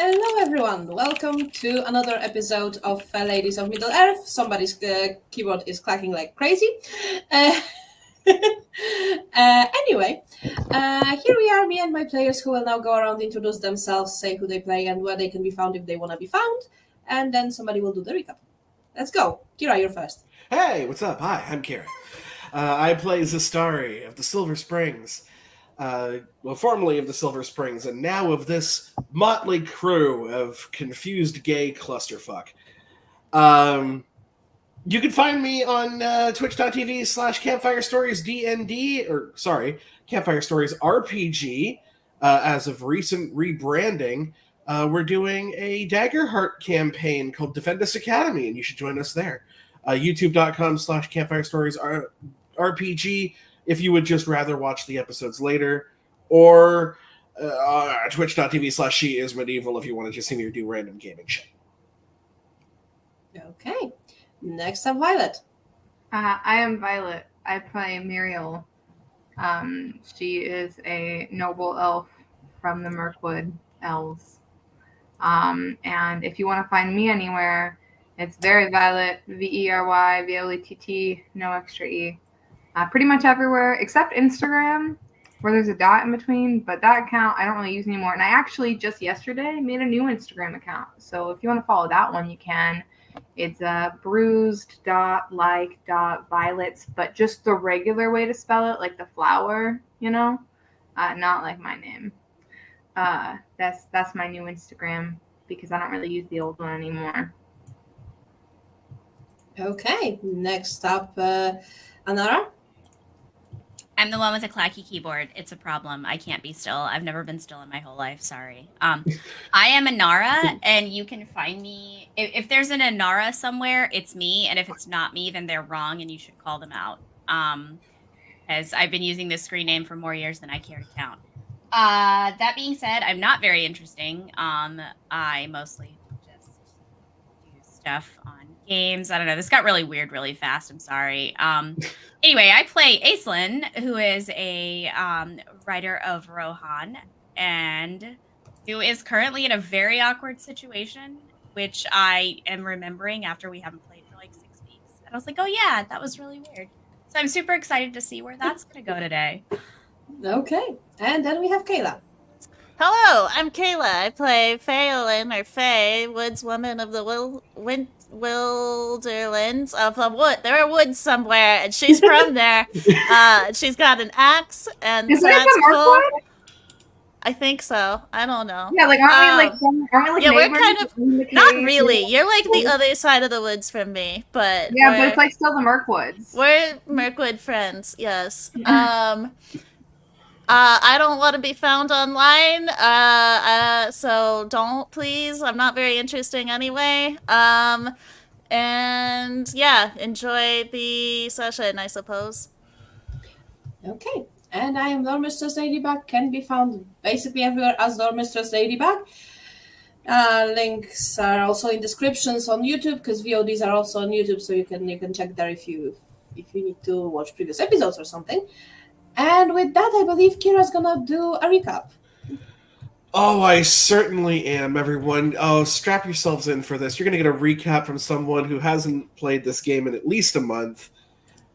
Hello everyone, welcome to another episode of Ladies of Middle Earth. Somebody's keyboard is clacking like crazy. Uh, anyway, here we are, me and my players who will now go around, introduce themselves, say who they play and where they can be found if they want to be found, and then somebody will do the recap. Let's go. Kira, you're first. Hey, what's up? Hi, I'm Kieran. I play Zastari of the Silver Springs. Formerly of the Silver Springs, and now of this motley crew of confused gay clusterfuck. You can find me on twitch.tv/Campfire Stories DND, Campfire Stories RPG. As of recent rebranding, we're doing a Daggerheart campaign called Defend Us Academy, and you should join us there. YouTube.com/Campfire Stories RPG if you would just rather watch the episodes later, or twitch.tv/SheIsMedieval if you want to just see me do random gaming shit. Okay. Next up, Violet. I am Violet. I play Muriel. She is a noble elf from the Mirkwood Elves. And if you want to find me anywhere, it's Very Violet, Very, Violett, no extra E. Pretty much everywhere except Instagram, where there's a dot in between, but that account I don't really use anymore. And I actually just yesterday made a new Instagram account. So if you want to follow that one, you can. It's bruised.like.violets, but just the regular way to spell it, like the flower, not like my name. That's my new Instagram because I don't really use the old one anymore. Okay. Next up, Anara. I'm the one with the clacky keyboard. It's a problem. I can't be still. I've never been still in my whole life. Sorry. I am Anara, and you can find me. If there's an Anara somewhere, it's me. And if it's not me, then they're wrong, and you should call them out. As I've been using this screen name for more years than I care to count. That being said, I'm not very interesting. I mostly just do stuff on games. I don't know. This got really weird really fast. I'm sorry. Anyway, I play Aislinn, who is a writer of Rohan, and who is currently in a very awkward situation, which I am remembering after we haven't played for like 6 weeks. And I was like, oh yeah, that was really weird. So I'm super excited to see where that's going to go today. Okay. And then we have Kayla. Hello, I'm Kayla. I play Faelin, or Faye, woodswoman of the Wilderlands of the wood. There are woods somewhere, and she's from there. She's got an axe, and Is so it that's the cool. Mirkwood? I think so. I don't know. Yeah, like aren't we yeah, we're neighbors? kind of not really. You're like the other side of the woods from me, but yeah, but it's like still the Mirkwoods. We're Mirkwood friends. Yes. I don't want to be found online, so don't, please. I'm not very interesting anyway. And yeah, enjoy the session, I suppose. Okay. And I am Loremistress LadyBug, can be found basically everywhere as Loremistress LadyBug. Links are also in descriptions on YouTube, because VODs are also on YouTube, so you can check there if you need to watch previous episodes or something. And with that, I believe Kira's gonna do a recap. Oh, I certainly am, everyone. Oh, strap yourselves in for this. You're going to get a recap from someone who hasn't played this game in at least a month.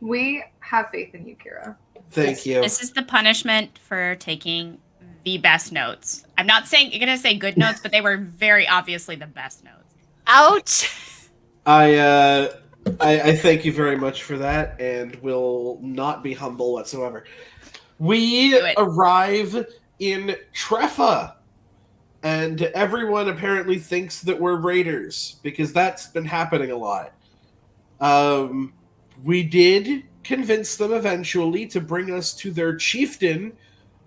We have faith in you, Kira. Thank you. This is the punishment for taking the best notes. I'm not saying you're going to say good notes, but they were very obviously the best notes. Ouch! I thank you very much for that, and will not be humble whatsoever. We arrive in Treffa, and everyone apparently thinks that we're raiders, because that's been happening a lot. We did convince them eventually to bring us to their chieftain,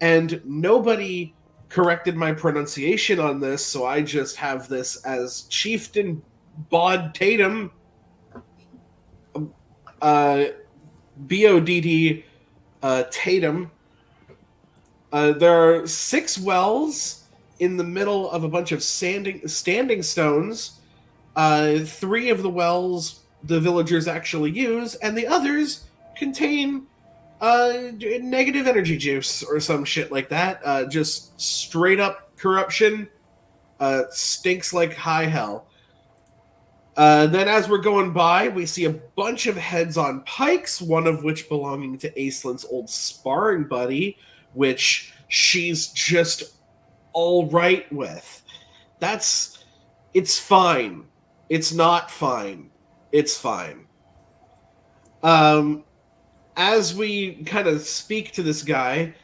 and nobody corrected my pronunciation on this, so I just have this as Chieftain Bod Tatum. Bodd Tatum. There are 6 wells in the middle of a bunch of standing stones. 3 of the wells the villagers actually use, and the others contain negative energy juice or some shit like that. Just straight up corruption. stinks like high hell. Then as we're going by, we see a bunch of heads on pikes, one of which belonging to Aislin's old sparring buddy, which she's just all right with. It's fine. It's not fine. It's fine. As we kind of speak to this guy,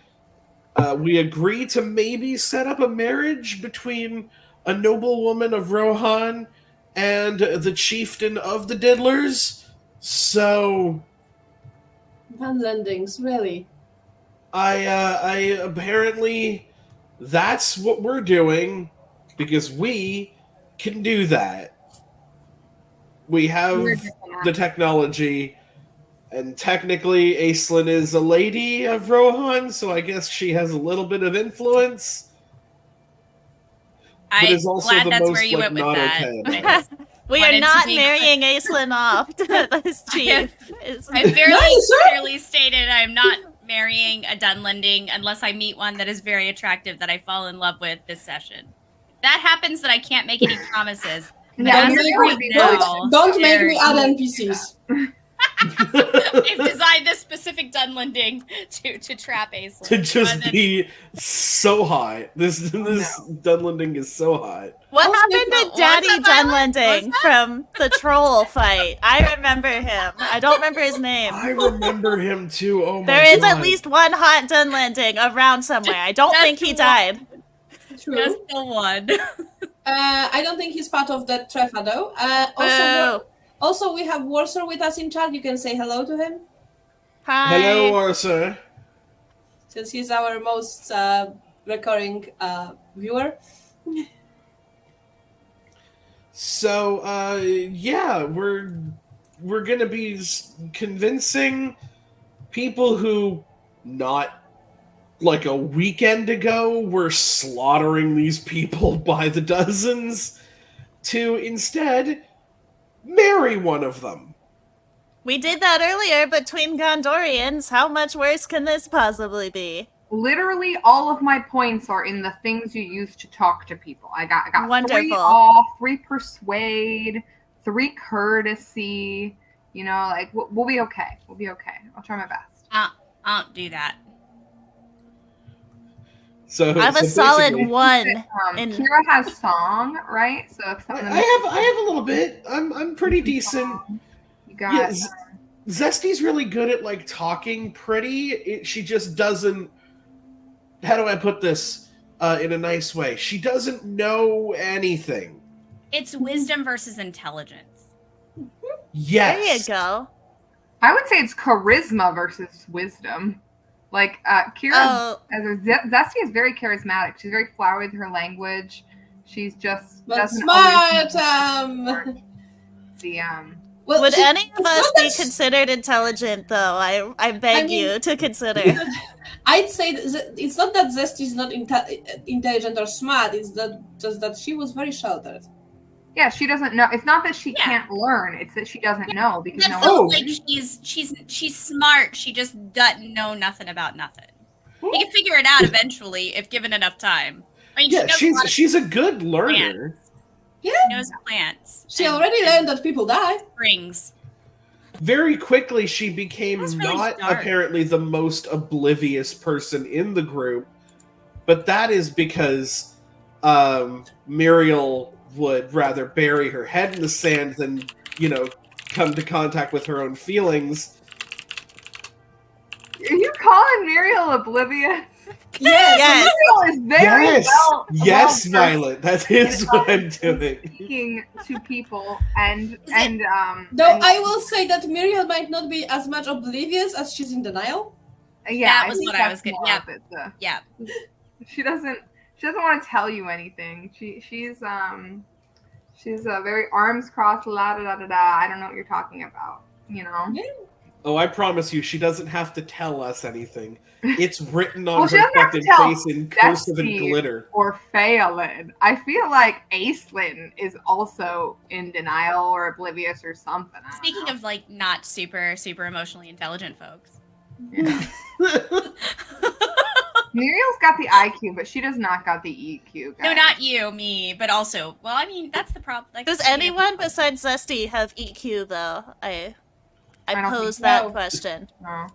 we agree to maybe set up a marriage between a noblewoman of Rohan and the chieftain of the Diddlers. So Dunlendings, really? I apparently that's what we're doing because we can do that. We have the technology, and technically Aislinn is a lady of Rohan, so I guess she has a little bit of influence. But is also glad the that's most where you went with not that. okay. We Wanted are to not be marrying Aislinn off to this chief. I fairly Nice, sir. clearly stated I'm not marrying a Dunlending unless I meet one that is very attractive that I fall in love with this session. That happens that I can't make any promises. Yeah, As you're of going right to be now, Don't make me there- add NPCs. I've designed this specific Dunlending to trap Aislinn. To just And then- be so hot. This Dunlending is so hot. What Also, happened to what Daddy was that, Violet? Dunlending from the troll fight? I remember him. I don't remember his name. I remember him too. Oh my There is god. at least one hot Dunlending around somewhere. I don't Just think he one. died. True. Just the one. I don't think he's part of the Trefa though. Boo. Also, we have Warsaw with us in chat. You can say hello to him Hi. Hello, Arthur. since he's our most recurring viewer. So, yeah, we're gonna be convincing people who not like a weekend ago were slaughtering these people by the dozens to instead marry one of them. We did that earlier between Gondorians. How much worse can this possibly be? Literally, all of my points are in the things you use to talk to people. I got 3 Wonderful. off, 3 persuade, 3 courtesy. You know, like we'll be okay. We'll be okay. I'll try my best. I don't do that. So I have a so solid basically- 1. in- Kira has song, right? So if some of them I have a little bit. I'm pretty decent. you got Yeah, Zesty's really good at like talking pretty. She just doesn't. How do I put this in a nice way? She doesn't know anything. It's wisdom versus intelligence. Yes. There you go. I would say it's charisma versus wisdom. Like Kira, Oh, Zesty is very charismatic. She's very flowery with her language. She's just But doesn't smart. always the Well, would see, any of it's us not be that- considered intelligent, though? I beg I mean- you to consider. I'd say that it's not that Zesty is not intelligent or smart. It's just that she was very sheltered. yeah. She doesn't know. It's not that she Yeah. can't learn. It's that she doesn't know because no That's one. not like she's smart. She just doesn't know nothing about nothing. You can figure it out eventually if given enough time. I mean, Yeah, she knows a lot of she's a good learner. she knows plants. She and already learned that people die. springs. Very quickly, she became That's really not smart. apparently the most oblivious person in the group, but that is because Muriel would rather bury her head in the sand than, come to contact with her own feelings. Are you calling Muriel oblivious? Yes. Muriel is very well. Yes, well Violet, that is what I'm doing. speaking to people and Is it- and Though and- I will say that Muriel might not be as much oblivious as she's in denial. yeah, That was think what I that's was getting- more yeah. of it, Yeah. she doesn't want to tell you anything. She's very arms crossed, la da da da da. I don't know what you're talking about. You know. Oh, I promise you, she doesn't have to tell us anything. It's written on Well, she her doesn't have to fucking tell face in cursive and Zesty glitter. Or Phelan. I feel like Aislinn is also in denial or oblivious or something. I don't Speaking know. of like not super emotionally intelligent folks, Yeah. Muriel's got the IQ, but she does not got the EQ. Guys. No, not you, me, but also. Well, I mean, that's the problem. Like, Does anyone besides Zesty have EQ though? I don't pose think that so. question. No.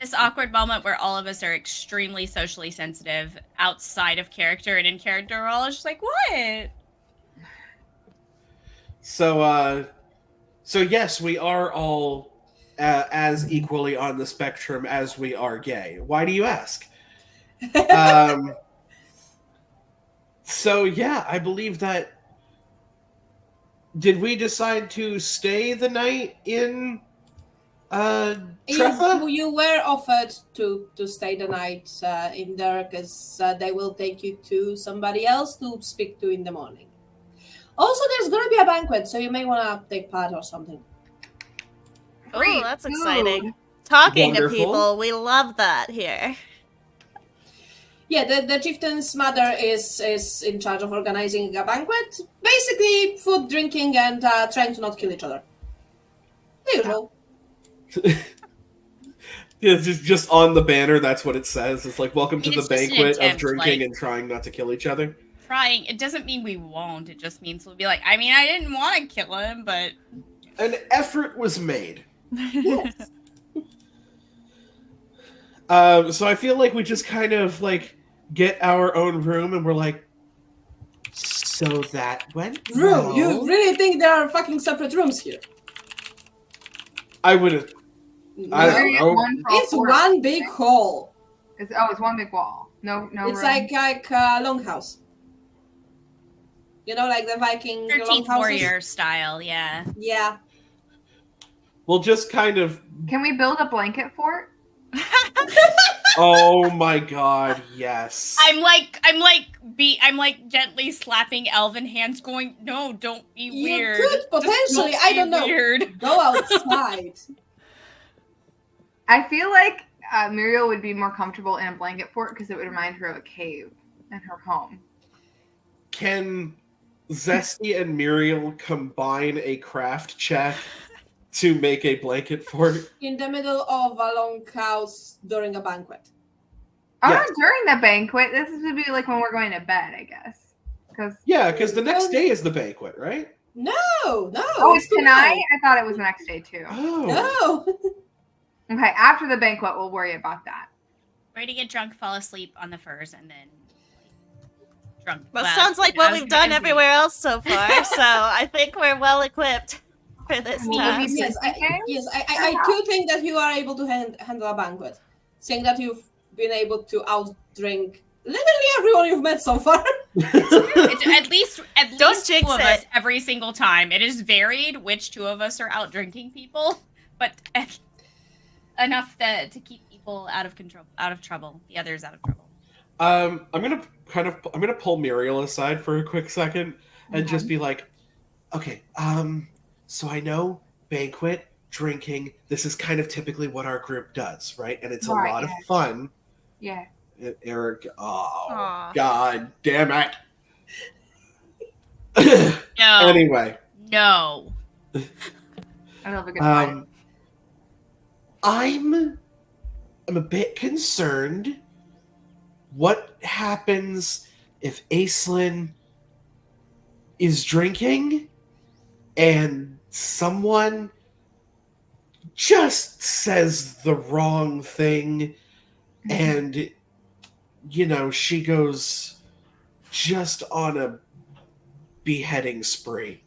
This awkward moment where all of us are extremely socially sensitive outside of character, and in character we're all just like, what? So yes, we are all as equally on the spectrum as we are gay. Why do you ask? So yeah, I believe that. Did we decide to stay the night in Treffa? You were offered to stay the night in there because they will take you to somebody else to speak to in the morning. Also, there's going to be a banquet, so you may want to take part or something. Oh, that's food. exciting. Talking Wonderful. to people, we love that here. Yeah, the chieftain's mother is in charge of organizing a banquet. Basically, food, drinking, and trying to not kill each other. The usual. Yeah, just on the banner, that's what it says. It's like, welcome to It's the just an banquet of attempt, drinking like- and trying not to kill each other. Trying. It doesn't mean we won't. It just means we'll be like, I mean, I didn't want to kill him, but An effort was made. Yes. So I feel like we just kind of like get our own room and we're like, so that went Room. well. You really think there are fucking separate rooms here? I would have. I No. don't know. One for all It's four. one big hall. It's one big wall. No It's room. like a longhouse. You know, like the Viking 13th longhouses? Warrior style, yeah. Yeah. We'll just kind of. Can we build a blanket fort? Oh my god, yes. I'm like gently slapping elven hands, going, no, don't be You weird. could Just potentially, don't I be don't know. Weird. Go outside. I feel like Muriel would be more comfortable in a blanket fort because it would remind her of a cave in her home. Can Zesty and Muriel combine a craft check to make a blanket fort? In the middle of a longhouse during a banquet. Oh, Yes. not during the banquet. This would be like when we're going to bed, I guess. Because Yeah, because the next day is the banquet, right? No. oh, it's tonight. I thought it was the next day too. Oh. No. Okay, after the banquet, we'll worry about that. Ready to get drunk, fall asleep on the furs, and then like, drunk. Well, well, sounds like I what was we've gonna done say- everywhere else so far, so I think we're well equipped for this Well, task. Yes, I do think that you are able to handle a banquet. Saying that you've been able to outdrink literally everyone you've met so far. It's at least Don't jinx two of us it. every single time. It is varied which two of us are out drinking people, but enough to keep people out of trouble. The others out of trouble. I'm gonna pull Muriel aside for a quick second and just be like, okay, so I know banquet, drinking, this is kind of typically what our group does, right? And it's a Right, lot of yeah. fun. Yeah. Eric, oh Aw. god damn it. No. Anyway, No. I love a good fight. I'm a bit concerned. What happens if Aislinn is drinking and someone just says the wrong thing and, you know, she goes just on a beheading spree?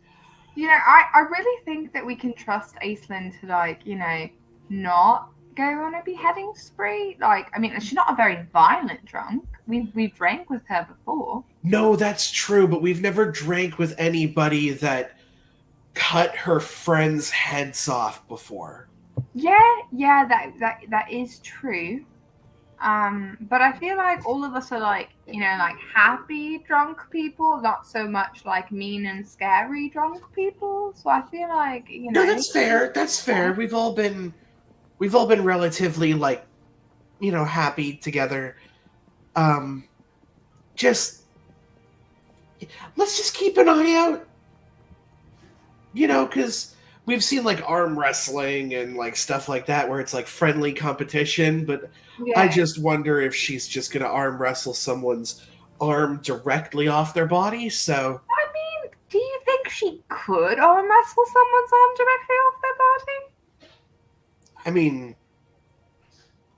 You know, I really think that we can trust Aislinn to, like, you know, not go on a beheading spree. Like, I mean, she's not a very violent drunk. We've drank with her before. No, that's true, but we've never drank with anybody that cut her friends' heads off before. Yeah, that is true. But I feel like all of us are like, you know, like happy drunk people, not so much like mean and scary drunk people. So I feel like, you know. No, that's fair. That's fair. We've all been relatively, like, you know, happy together. Just let's just keep an eye out. You know, because we've seen like arm wrestling and like stuff like that where it's like friendly competition, but Yeah. I just wonder if she's just gonna arm wrestle someone's arm directly off their body. So I mean, do you think she could arm wrestle someone's arm directly off their body? I mean,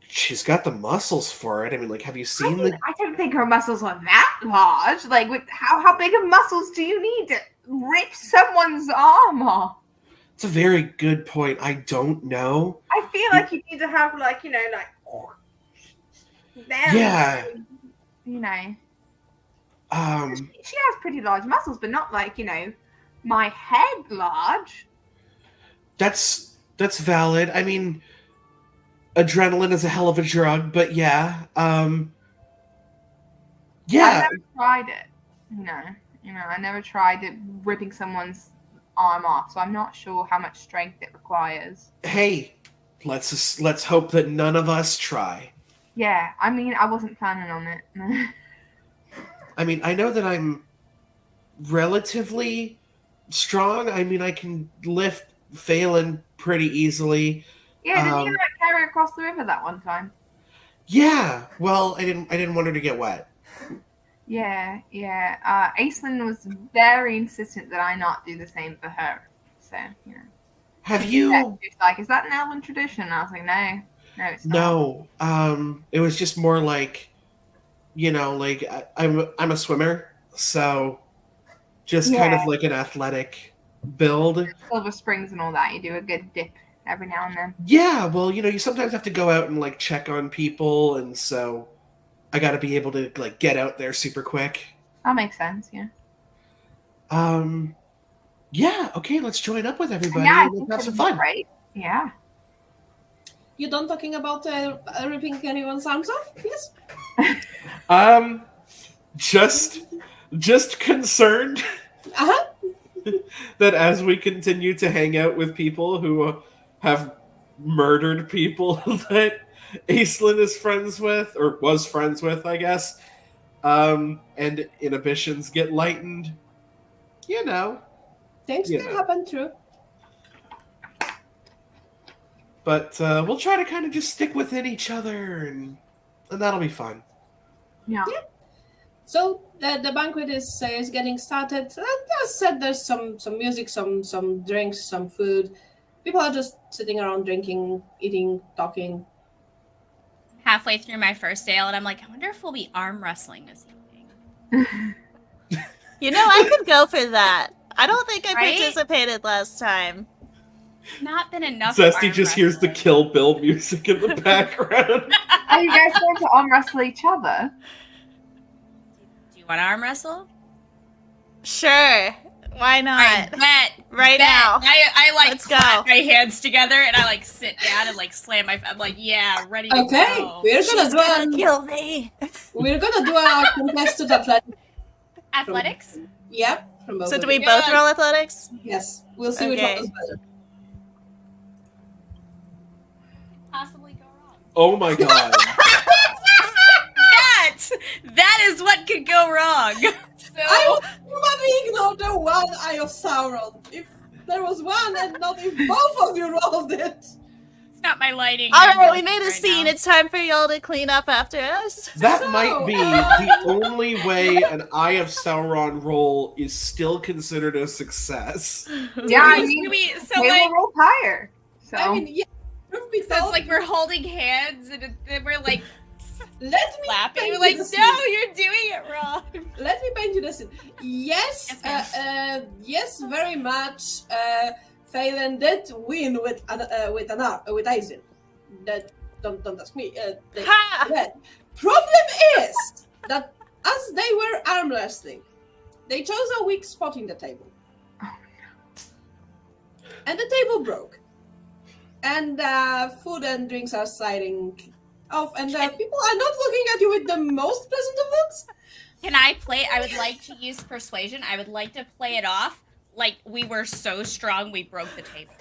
she's got the muscles for it. I mean, like, have you seen I don't think her muscles are that large. Like, how big of muscles do you need to rip someone's arm off? It's a very good point. I don't know. I feel like you need to have, like, you know, like... Yeah. You know. She has pretty large muscles, but not like, you know, my head large. That's valid. I mean, adrenaline is a hell of a drug, but yeah. Yeah. I never tried it. I never tried it ripping someone's arm off, so I'm not sure how much strength it requires. Hey, let's hope that none of us try. Yeah, I mean, I wasn't planning on it. I mean, I know that I'm relatively strong. I mean, I can lift Phelan pretty easily. Yeah, didn't you like carry her across the river that one time? Yeah. Well, I didn't want her to get wet. Yeah. Aislinn was very insistent that I not do the same for her. So, you know. Have you? She's like, is that an elven tradition? And I was like, no, it's not. No. It was just more like, you know, like I'm a swimmer, so just kind of like an athletic build. Silver Springs and all that. You do a good dip every now and then. Yeah, well, you know, you sometimes have to go out and like check on people, and so I got to be able to like get out there super quick. That makes sense. Yeah. Yeah. Okay, let's join up with everybody Yeah, and have some fun. Right. Yeah. You done talking about ripping anyone's arms off? Yes. Just concerned Uh-huh. that as we continue to hang out with people who have murdered people that Aislinn is friends with, or was friends with, I guess, and inhibitions get lightened, you know. Things can happen, true. But we'll try to kind of just stick within each other, and that'll be fun. Yeah. So the banquet is getting started. As I said, there's some music, some drinks, some food. People are just sitting around drinking, eating, talking. Halfway through my first ale, and I'm like, I wonder if we'll be arm wrestling this evening. You know, I could go for that. I don't think I Right? participated last time. Not been enough. Zesty arm just hears the wrestling. Kill Bill music in the background. Are you guys going to arm wrestle each other? Do you want to arm wrestle? Sure. Why not? Alright, bet. Right Bet. now. I like Let's clap go. my hands together and I like sit down and like slam my. I'm like, yeah, ready to Okay, go. Kill me. we're gonna do our contested athletics. Athletics? Yep. From both So of do we you. both roll athletics? Yes. We'll see which one Okay. is better. Possibly go wrong. Oh my god. That is what could go wrong. So I would probably ignore the one eye of Sauron. If there was one and not if both of you rolled it. it's not my lighting. All I'm right, we broken made a right scene. now. It's time for y'all to clean up after us. That So, might be the only way an Eye of Sauron roll is still considered a success. Yeah, I Do mean, we- so they like, will roll higher. So I mean, yeah. Truth be so it's told, like we're holding hands and we're like let me clapping. paint We're like, you the no, scene. you're doing it wrong. Let me paint you the scene. Yes, Yes, yes, very much. Phelan did win with Aizen. That don't ask me. Ha! But problem is that as they were arm wrestling, they chose a weak spot in the table, and the table broke, and food and drinks are sliding off, and people are not looking at you with the most pleasant of looks. Can I play? I would like to use persuasion. I would like to play it off like we were so strong we broke the table.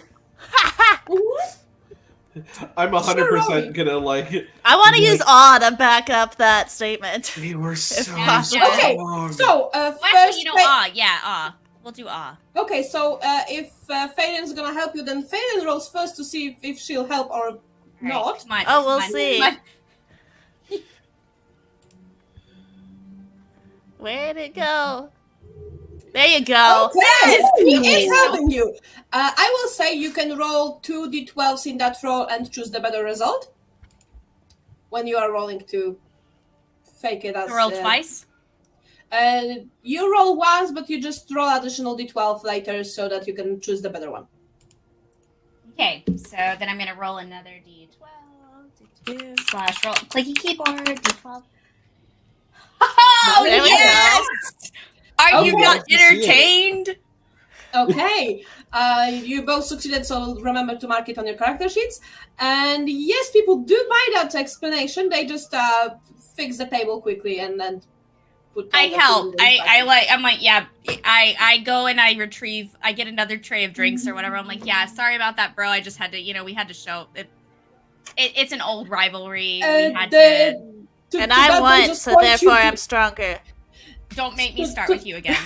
I'm 100% gonna like. I want to use awe to back up that statement. We were so possible. Okay, strong. so Well, first, actually, you know, Phe- yeah, We'll do awe. Okay, so if Phelan's gonna help you, then Phelan rolls first to see if she'll help or not. Right, come on, Oh, we'll come on, see. come on. Where'd it go? There you go. Okay, he is Ooh. helping you. I will say you can roll 2d12s in that roll and choose the better result when you are rolling to fake it as. Roll twice. You roll once, but you just roll additional d12 later so that you can choose the better one. Okay, so then I'm gonna roll another d12. Slash roll. Clicky keyboard. d12. Oh, There we yes! Are you Okay. not entertained? Okay, you both succeeded, so remember to mark it on your character sheets. And yes, people do buy that explanation. They just fix the table quickly and then put. I all the help. food in I'm like, yeah. I go and I retrieve. I get another tray of drinks or whatever. I'm like, yeah. Sorry about that, bro. I just had to. We had to show it. It's an old rivalry. We had to. And I won, so therefore I'm stronger. Don't make me start with you again.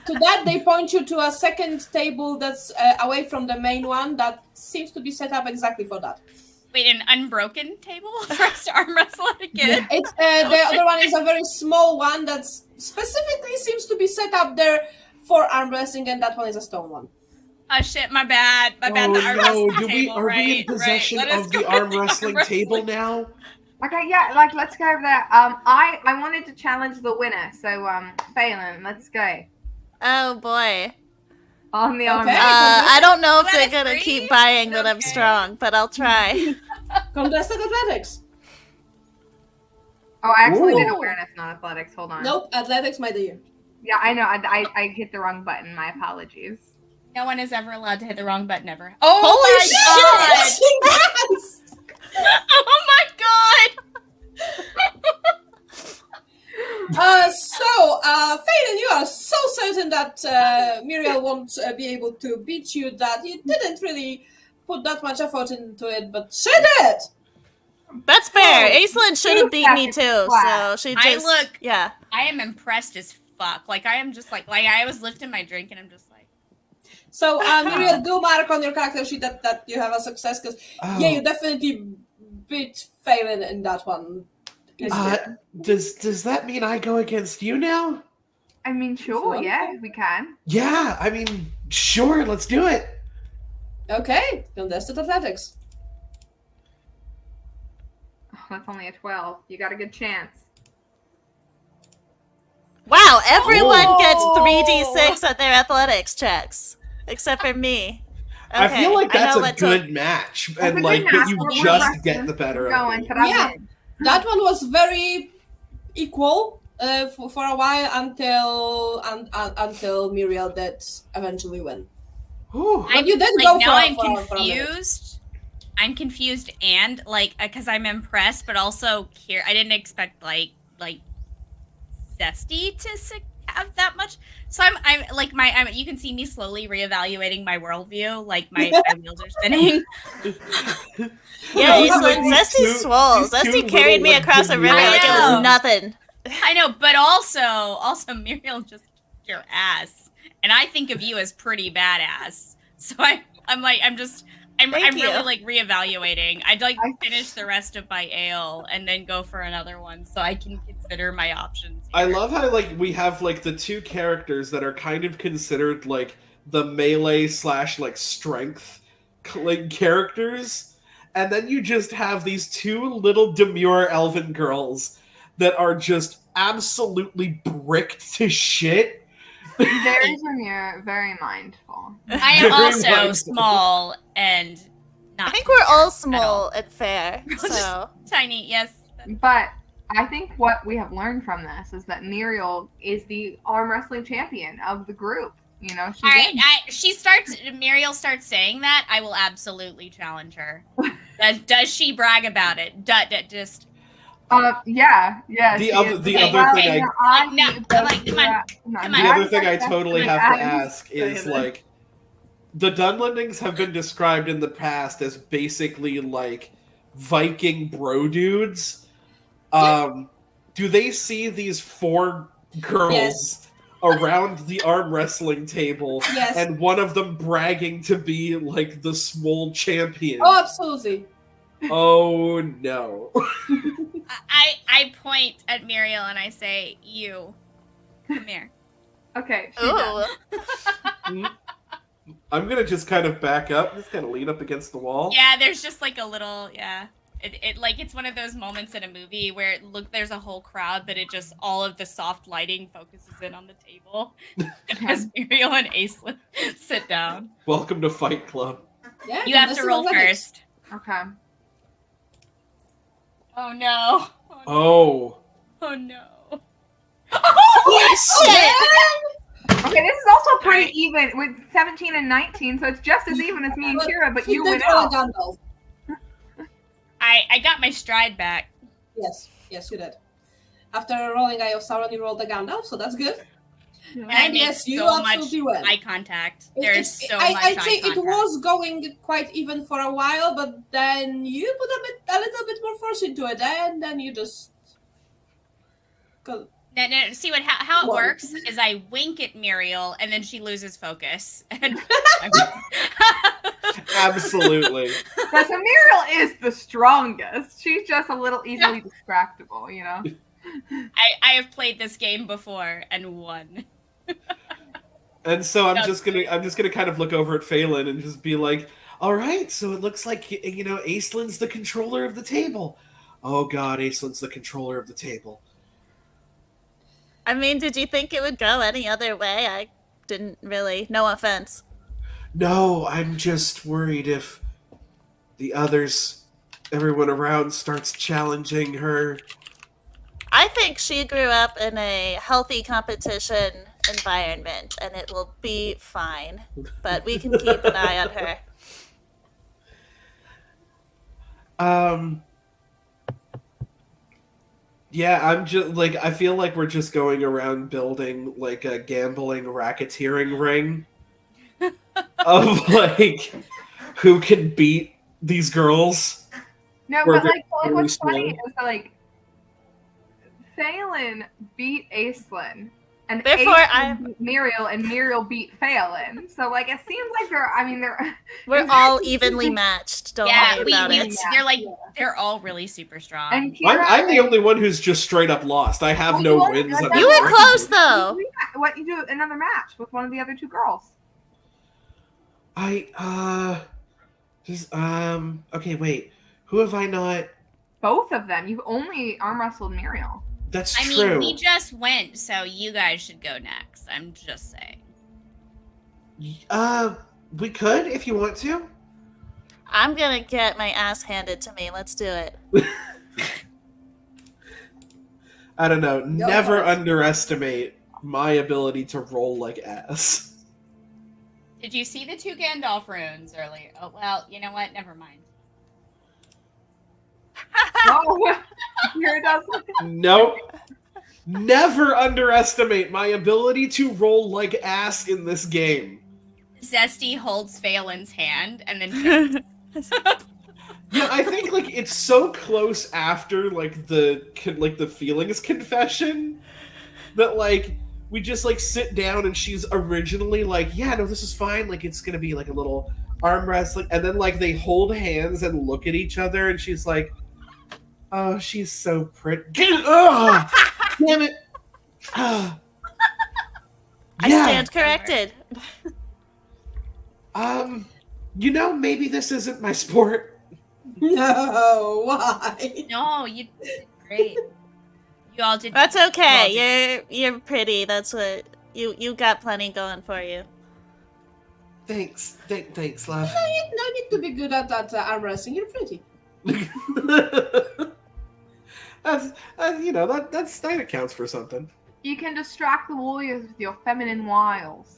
To that, they point you to a second table that's away from the main one that seems to be set up exactly for that. Wait, an unbroken table for us to arm wrestle it again? It's the other one is a very small one that specifically seems to be set up there for arm wrestling, and that one is a stone one. Oh shit, my bad. My bad. Oh The arm no! wrestling table, Are we in right, possession right. Let us of go the with arm wrestling table now? Okay, yeah, let's go over there. I wanted to challenge the winner, so Phelan, let's go. Oh boy. On the arm. Okay. I don't know if Let they're us gonna breathe? keep buying that I'm Okay. strong, but I'll try. Contested athletics. Oh, I actually did Ooh. awareness, not athletics. Hold on. Nope, athletics, my dear. Yeah, I know. I hit the wrong button. My apologies. No one is ever allowed to hit the wrong button ever. Oh Holy my shit! Yes! god! Oh my god! Phelan, you are so certain that Muriel won't be able to beat you that you didn't really put that much effort into it, but she did! That's fair. Oh, Aislinn should have beat me too, so she I just look- yeah. I am impressed as fuck. Like I am just like I was lifting my drink and I'm just like. So, Muriel, do mark on your character sheet that you have a success, because yeah, you definitely beat Phelan in that one. Does that mean I go against you now? I mean, sure, Fun. yeah, we can. Yeah, I mean, sure, let's do it. Okay, contested athletics. Oh, that's only a 12. You got a good chance. Wow, everyone Oh. gets 3d6 at their athletics checks, except for me. Okay, I feel like that's know a what good match, That's a and good like, match. but you We're just wrestling. get the better We're of going, me. but I Yeah. win. That one was very equal for a while until Muriel did eventually win. Whew. And you did Like go now I'm for a minute. confused. I'm confused and like because I'm impressed, but also here I didn't expect like Zesty to have that much. So I'm like you can see me slowly reevaluating my worldview. Like my wheels are spinning. Yeah, Those are Aislinn, these Zesty's two- swole. these two Zesty carried little, me like, across a river demure like it I know. was nothing. I know, but also Muriel just kicked your ass, and I think of you as pretty badass. So I'm Thank you. really like reevaluating. I'd like finish the rest of my ale and then go for another one so I can consider my options. I here. love how like we have like the two characters that are kind of considered like the melee / like strength like characters, and then you just have these two little demure elven girls that are just absolutely bricked to shit. Very demure, very mindful. I am Very also mindful. small and not I think we're all at all. small and fair, so Tiny, yes. But I think what we have learned from this is that Muriel is the arm wrestling champion of the group. You know, she's All right, in. Muriel starts saying that, I will absolutely challenge her. Does she brag about it? Just Yeah. The she other- is. the Well, other thing you I- know, Like, no, do come on, come on, no, come The on. other thing I totally have to Adam- ask is like the Dunlendings have been described in the past as basically like Viking bro dudes. Do they see these four girls Yes. around the arm wrestling table, Yes. and one of them bragging to be like the small champion. Oh, absolutely. Oh no. I point at Muriel and I say, "You, come here." Okay. She does. Ooh. I'm gonna just kind of back up, just kind of lean up against the wall. Yeah, there's just like a little, It like it's one of those moments in a movie where there's a whole crowd, but it just all of the soft lighting focuses in on the table as Muriel and Aislinn sit down. Welcome to Fight Club. Yeah, You have to roll athletics. first. Okay. Oh no! Oh. Oh no! Okay, this is also pretty even with 17 and 19, so it's just as even as me and Kira, but He you did win roll a out. Gandalf. I got my stride back. Yes, you did. After rolling Eye of Sauron, you rolled a Gandalf, so that's good. And I And made yes, you so much absolutely win. eye contact. It- There's it- so I- much I'd eye say contact. it was going quite even for a while, but then you put a little bit more force into it, and then you just go. No, see how it What? works is I wink at Muriel and then she loses focus. And Absolutely. But so Muriel is the strongest. She's just a little easily distractible, you know? I have played this game before and won. And so I'm just gonna kind of look over at Phelan and just be like, all right, so it looks like Aislinn's the controller of the table. Oh god, Aislinn's the controller of the table. I mean, did you think it would go any other way? I didn't really. No offense. No, I'm just worried if the others, everyone around starts challenging her. I think she grew up in a healthy competition environment, and it will be fine. But we can keep an eye on her. Yeah, I'm just like, I feel like we're just going around building like a gambling racketeering ring of like who can beat these girls. No, Or but like very what's funny small. is that like Phelan beat Aislinn, and Therefore, Aislinn beat Muriel, and Muriel beat Phelan. So like it seems like they're. We're all evenly matched. Don't worry about it. They're all really super strong. And Kira, I'm the only one who's just straight up lost. I have Well, no you won wins. another You on were my close, record. though. what you do another match with one of the other two girls? Okay, wait. Who have I not? Both of them. You've only arm wrestled Muriel. That's I true. mean, we just went, so you guys should go next. I'm just saying. We could if you want to. I'm gonna get my ass handed to me. Let's do it. I don't know. No Never worries. underestimate my ability to roll like ass. Did you see the two Gandalf runes earlier? Oh, well, you know what? Never mind. Oh, Kira does. Nope. Never underestimate my ability to roll like ass in this game. Zesty holds Phelan's hand and then Yeah, I think like it's so close after like the feelings confession that like we just like sit down and she's originally like, yeah, no, this is fine. Like it's gonna be like a little arm wrestling, and then like they hold hands and look at each other, and she's like, oh, she's so pretty. Oh, damn it. I Yeah. stand corrected. Maybe this isn't my sport. No, why? no, you did great. You all did. That's you all okay. did- You're pretty. That's what you got plenty going for you. Thanks, love. No need to be good at that arm wrestling. You're pretty. That counts for something. You can distract the warriors with your feminine wiles.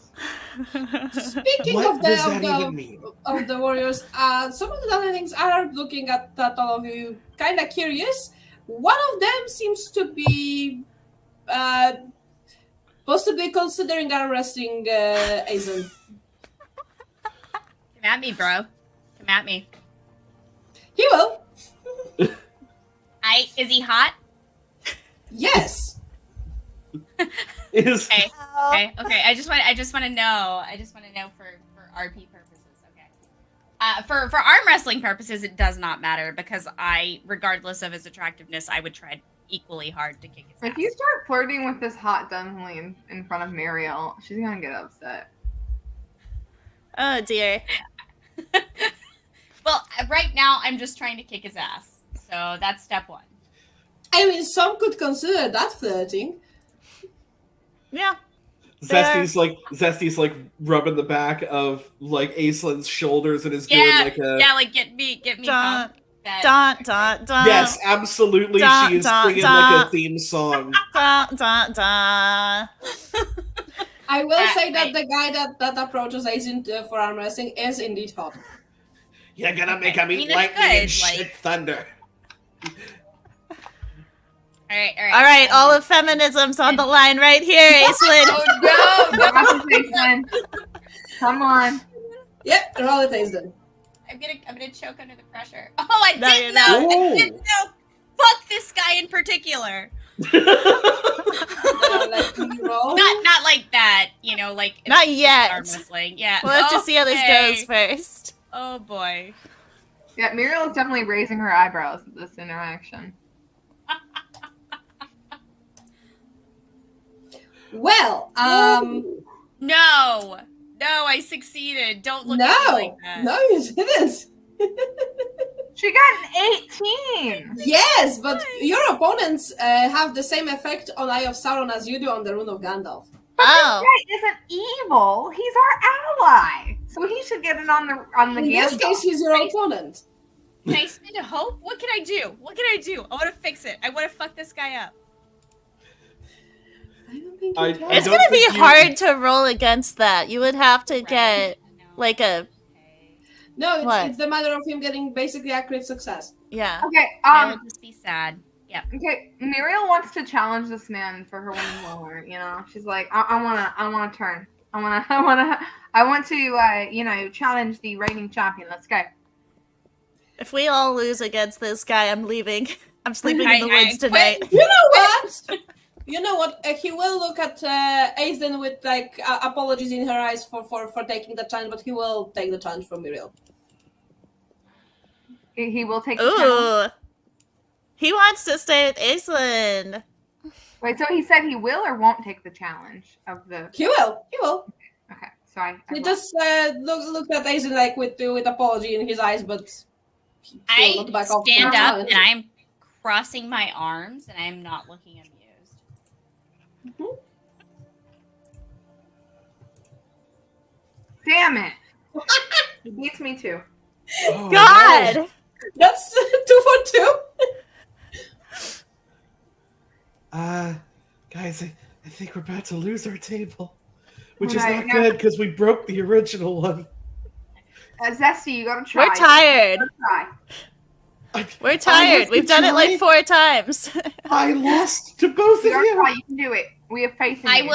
Speaking What of does that even mean? of the warriors, some of the Dunlendings are looking at all of you, kind of curious. One of them seems to be possibly considering arresting Aizen. Come at me, bro. Come at me. He will. Is he hot? Yes. is Okay. I just want to know. I just want to know for RP purposes. Okay. For arm wrestling purposes, it does not matter because regardless of his attractiveness, I would try equally hard to kick his ass. If you start flirting with this hot Dunlending in front of Muriel, she's gonna get upset. Oh dear. Well, right now I'm just trying to kick his ass, so that's step one. I mean, some could consider that flirting. Yeah. Zesty's like rubbing the back of like Aislin's shoulders and is doing like a like get me Dun, pumped. dun, dun, dun. yes, absolutely. Dun, She is dun, singing dun. like a theme song. Dun, dun, dun. I will say that the guy that approaches Aizen for arm wrestling is indeed hot. You're gonna make him eat that's lightning and good, shit like- thunder. All right, all of feminism's on the line right here, Aislinn. Oh no! Conversation. Come on. Yep, roll it, Aizen. I'm gonna choke under the pressure. Oh, I No, didn't you're know. not. I didn't know. Fuck this guy in particular. Let me roll. Not like that. You know, like it's Not just yet. arm wrestling. Yeah. We'll have to see how this Okay. goes first. Oh boy. Yeah, Muriel is definitely raising her eyebrows at this interaction. Well, No, I succeeded. Don't look at me no, like that. no, you didn't. She got an 18! Yes, but your opponents have the same effect on Eye of Sauron as you do on the Rune of Gandalf. Oh. This guy isn't evil. He's our ally. So he should get it on the In this Gandalf. case, he's your opponent. Can I spend a hope? What can I do? I want to fix it. I want to fuck this guy up. I don't think I- you can. I It's don't gonna be think you- hard to roll against that. You would have to get No. like a No, What? it's the matter of him getting basically accurate success. yeah. Okay, I would just be sad. Yep. okay. Muriel wants to challenge this man for her winning lower. You know, she's like, I want to turn. I want to, challenge the reigning champion. Let's go. If we all lose against this guy, I'm leaving. I'm sleeping in the I woods quit. tonight. You know what? You know what? He will look at Aizen with like apologies in her eyes for taking the challenge, but he will take the challenge from Muriel. He will take the challenge. Ooh. He wants to stay with Aislinn. Wait, so he said he will or won't take the challenge of the. He will. He will. Okay, so I He will. just looked at Aizen like with apology in his eyes, but he will I not back off from stand the up challenge. and I'm crossing my arms and I'm not looking amused. Damn it! He beats me too. Oh, God! no. That's 2 for 2. Guys, I think we're about to lose our table, which is Right, not yeah. good because we broke the original one. Zesty, you gotta try. We're tired. You gotta try. We're tired. to We've done it like try. 4 times. I lost to both You of gotta you. try. You can do it. We have faith in you.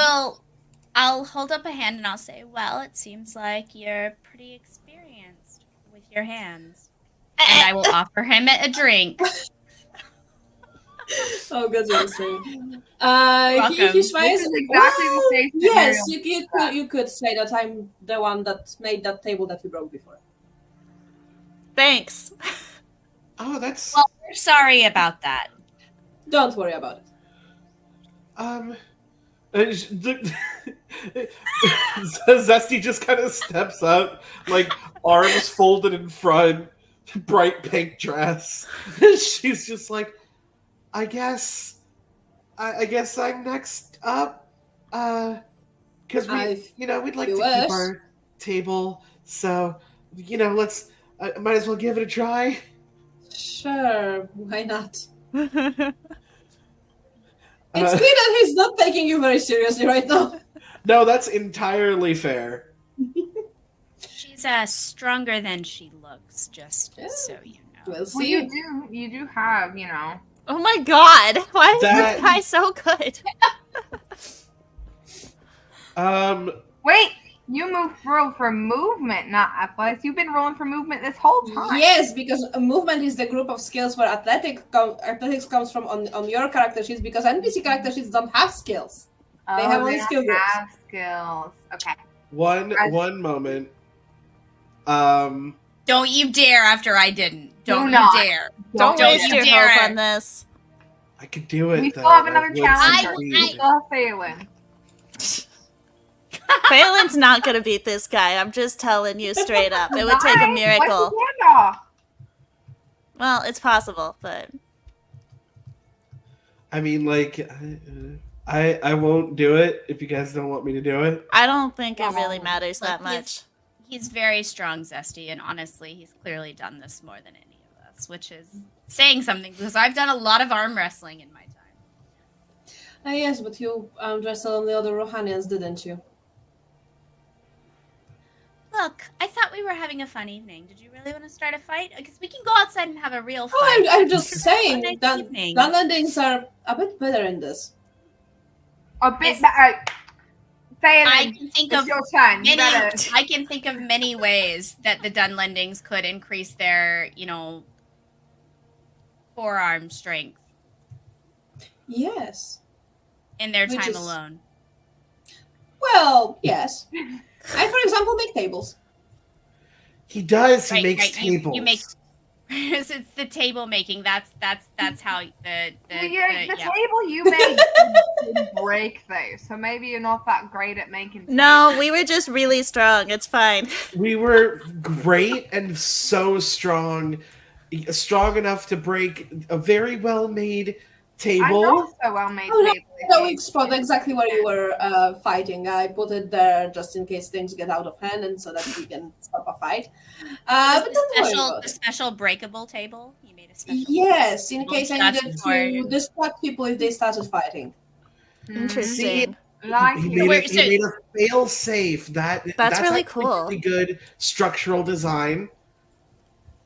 I'll hold up a hand and I'll say, well, it seems like you're pretty experienced with your hands. And I will offer him a drink. Oh, good saying. Welcome. He smiles. This is exactly the face that Yes, Muriel- you could say that I'm the one that made that table that you broke before. Thanks. Oh, that's Well, we're sorry about that. Don't worry about it. Zesty just kind of steps up, like arms folded in front, bright pink dress. She's just like, I guess I'm next up. Because we'd like to you keep wish. our table, so let's might as well give it a try. Sure, why not? Uh, It's clear that he's not taking you very seriously right now. No, that's entirely fair. She's stronger than she looks, just so you know. We'll Well, see. you do have, Oh my god. Why is That- this guy so good? Wait, you roll for movement, not athletics. You've been rolling for movement this whole time. Yes, because movement is the group of skills where athletics comes from on your character sheets, because NPC character sheets don't have skills. Oh, They have only don't skill groups. have skills. Okay. One moment. Don't you dare after I didn't. Don't Do you not. dare. Don't Don't waste you your dare. hope on this. I could do it. We though. still have I another would challenger. succeed. We still have Phelan. Phelan's not gonna beat this guy. I'm just telling you straight up. It would take a miracle. What's the handoff? Well, it's possible, but I mean, like, I won't do it if you guys don't want me to do it. I don't think it really matters Look, that much. He's very strong, Zesty, and honestly, he's clearly done this more than any of us, which is saying something because I've done a lot of arm wrestling in my time. Yes, but you wrestled on the other Rohanians, didn't you? Look, I thought we were having a fun evening. Did you really want to start a fight? Because we can go outside and have a real fight. Oh, I'm just Have a saying nice that evening. Dunlendings are a bit better in this. A bit better. Phelan, I can think it's of your turn. You many. better. I can think of many ways that the Dunlendings could increase their, forearm strength Yes. in their Which time is- alone. Well, yes. I, for example, make tables. He does. He Right, makes right, tables. you make- it's the table making. That's how the The yeah. table you made didn't break though, so maybe you're not that great at making. No, we were just really strong. It's fine. We were great and so strong enough to break a very well-made I know table. so well made Oh, no, table. No, we spot exactly where you were fighting. I put it there just in case things get out of hand and so that we can stop a fight. But don't worry about The it. special breakable table. You made a special. Yes, in table case I just needed for- to distract people if they started fighting. Interesting. Like He you. made, he made a fail safe. That's really actually cool. Really good structural design.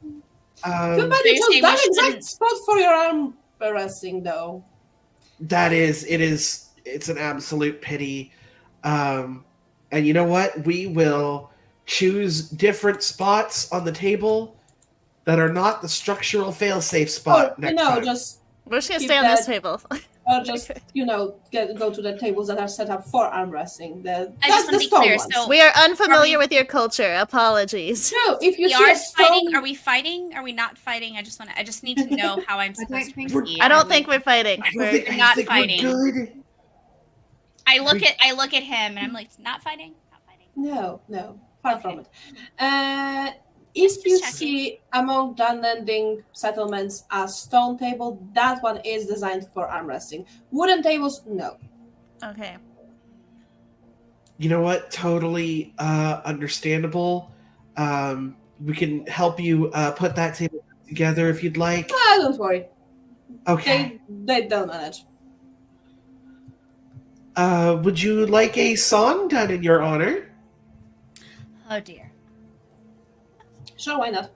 Too bad you So you're chose saying that we exact shouldn't- spot for your arm wrestling, though. It's an absolute pity. And you know what? We will choose different spots on the table that are not the structural fail-safe spot Or, next time. just We're just gonna Keep stay on this that- table. or just go to the tables that are set up for arm wrestling. I That's just the want to be stone clear. ones. So We are unfamiliar Are we- with your culture. Apologies. No, if you we see are a stone, fighting. Are we fighting? Are we not fighting? I just need to know how I'm supposed to think- proceed. I don't think we're fighting. I don't We're- think, I not think fighting. we're good. I look at him and I'm like, not fighting, not fighting. No, far Okay. from it. If Just you checking. see among Dunlending settlements a stone table, that one is designed for arm wrestling. Wooden tables, no. Okay. You know what? Totally understandable. We can help you put that table together if you'd like. Don't worry. Okay. They'll manage. Would you like a song done in your honor? Oh dear. Sure, why not?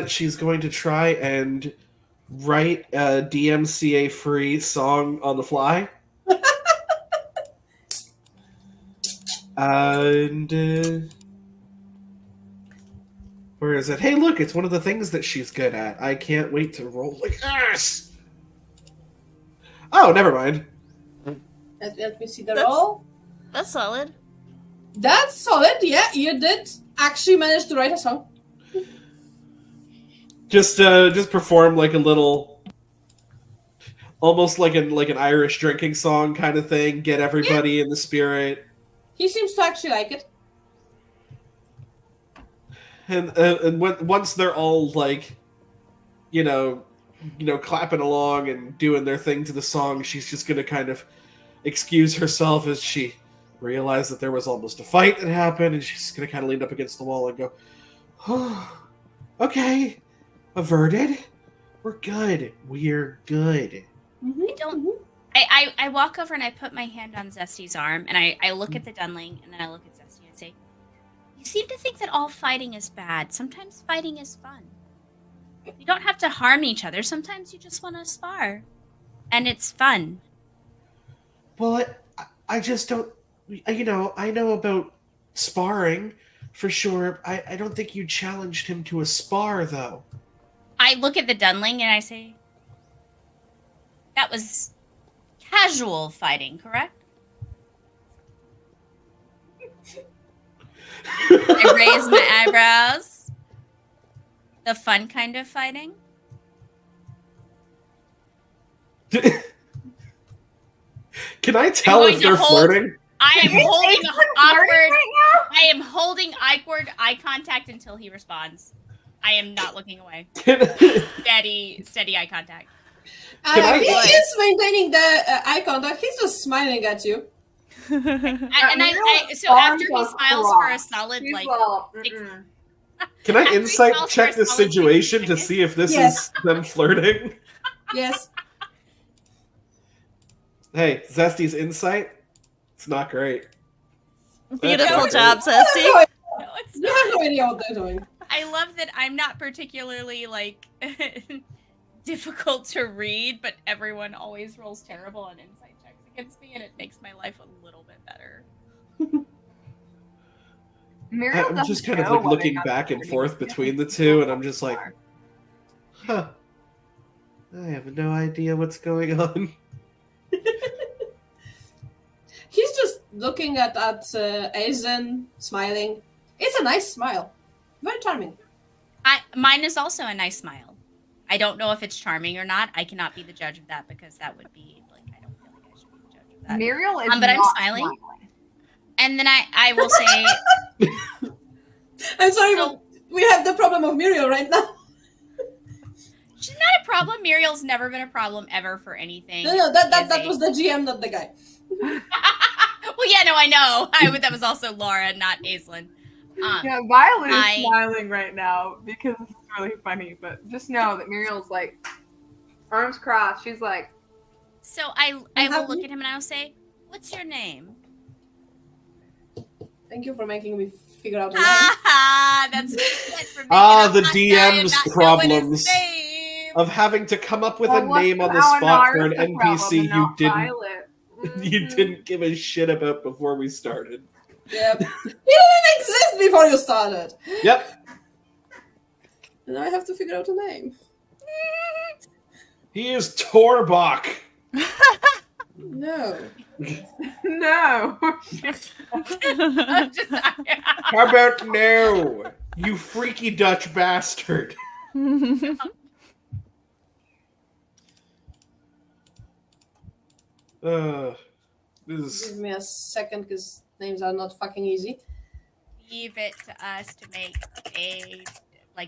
She's going to try and write a DMCA free song on the fly. And where is it? Hey, look, it's one of the things that she's good at. I can't wait to roll like this. Oh, never mind. Let me see the That's- roll. That's solid. That's solid. Yeah, you did actually manage to write a song. Just perform like a little, almost like an Irish drinking song kind of thing. Get everybody in the spirit. He seems to actually like it. And once they're all like, clapping along and doing their thing to the song, she's just gonna kind of excuse herself as she realized that there was almost a fight that happened, and she's gonna kind of lean up against the wall and go, "Oh, okay, averted. We're good. We're good." I don't. I walk over and I put my hand on Zesty's arm and I look at the Dunling and then I look at Zesty and say, "You seem to think that all fighting is bad. Sometimes fighting is fun. You don't have to harm each other. Sometimes you just want to spar, and it's fun." Well, I just don't. I know about sparring for sure. I don't think you challenged him to a spar though. I look at the Dunling and I say, "That was casual fighting, correct? I raise my eyebrows. The fun kind of fighting? Can I tell if they're flirting? I am holding awkward. Right now? I am holding awkward eye contact until he responds. I am not looking away. Steady eye contact. He is maintaining the eye contact. He's just smiling at you. So after he smiles for a solid He's like. all, Can I After he insight smiles check for a the solid situation 60 to seconds. see if this Yes. is them flirting? Yes. Hey, Zesty's insight? It's not great. Beautiful That's job, You have Zesty. no- No, it's you not. have no idea what they're doing. I love that I'm not particularly like difficult to read, but everyone always rolls terrible on insight checks against me, and it makes my life a little bit better. Muriel I'm doesn't just kind of know like whether looking or not back they're and flirting. forth between the two, and I'm just like, huh. I have no idea what's going on. He's just looking at Aizen, smiling. It's a nice smile. Very charming. Mine is also a nice smile. I don't know if it's charming or not. I cannot be the judge of that because that would be like I don't feel like I should be the judge of that. Muriel is but I'm not smiling. And then I will say I'm sorry, So- but we have the problem of Muriel right now. she's not a problem. Muriel's never been a problem ever for anything. No, that She is was the GM, not the guy. Well, yeah, no, I know. That was also Laura, not Aislinn. Yeah, Violet is I- smiling right now because it's really funny, but just know that Muriel's like arms crossed. She's like, So I will look at him and I'll say, "What's your name?" Thank you for making me figure out a name. Ah, that's what you get for making Ah, a the hot guy and DM's not knowing problems. his name. Of having to come up with well, a what's name on the now spot for an Anara's the NPC problem and you not didn't Violet. you Mhm. didn't give a shit about before we started. Yep. He didn't exist before you started. Yep. And I have to figure out a name. He is Torbach. No. No. I'm just- How about no? You freaky Dutch bastard. This Give is me a second because names are not fucking easy. Leave it to us to make a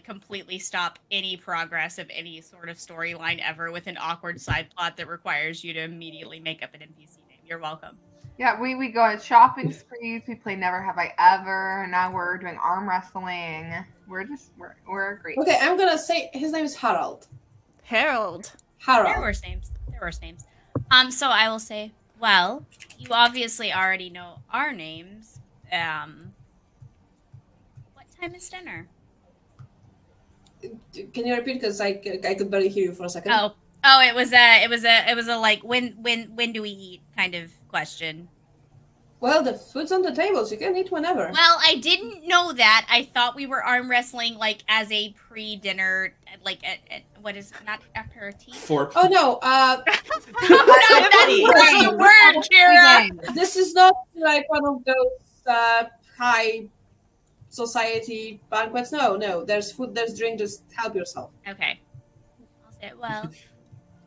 completely stop any progress of any sort of storyline ever with an awkward side plot that requires you to immediately make up an NPC name. You're welcome. Yeah, we go on shopping sprees. We play Never Have I Ever. Now we're doing arm wrestling. We're great. Okay, I'm gonna say his name is Harald. Harold. There Harald. were names. There were names. So I will say, well, you obviously already know our names. What time is dinner? Can you repeat? Because I could barely hear you for a second. Oh, it was a like when do we eat kind of question. Well, the food's on the table, so you can eat whenever. Well, I didn't know that. I thought we were arm wrestling like as a pre-dinner, like at what is not aperitif. for Oh no, That's the word, Kira. this is not like one of those high society banquets. No, there's food, there's drink. Just help yourself. Okay. I'll say, well,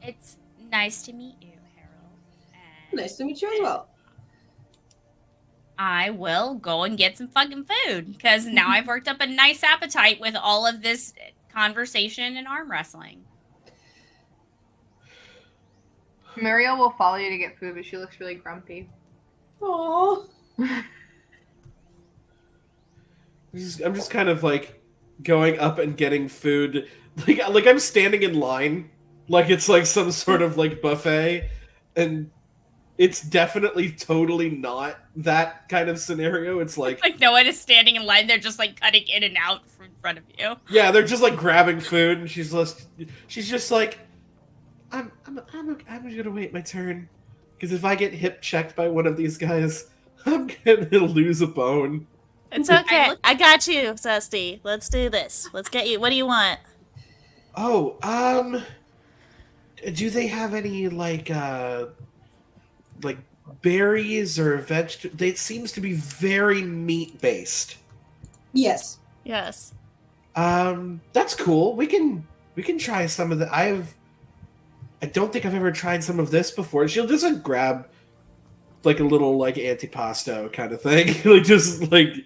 it's nice to meet you, Harold. And Nice to meet you as well. I will go and get some fucking food because now I've worked up a nice appetite with all of this conversation and arm wrestling. Muriel will follow you to get food, but she looks really grumpy. Aww. I'm just kind of like going up and getting food. Like I'm standing in line, like it's like some sort of like buffet, and it's definitely totally not that kind of scenario. It's like Like no one is standing in line; they're just like cutting in and out from in front of you. yeah, they're just like grabbing food, and she's just like, I'm gonna wait my turn, because if I get hip checked by one of these guys, I'm gonna lose a bone. It's okay. look- I got you, Zesty. Let's do this. Let's get you. What do you want? Oh, do they have any like like berries or vegetables. It seems to be very meat based. Yes. Yes. That's cool. We can try some of the. I don't think I've ever tried some of this before. She'll just like grab like a little like antipasto kind of thing, like just like Do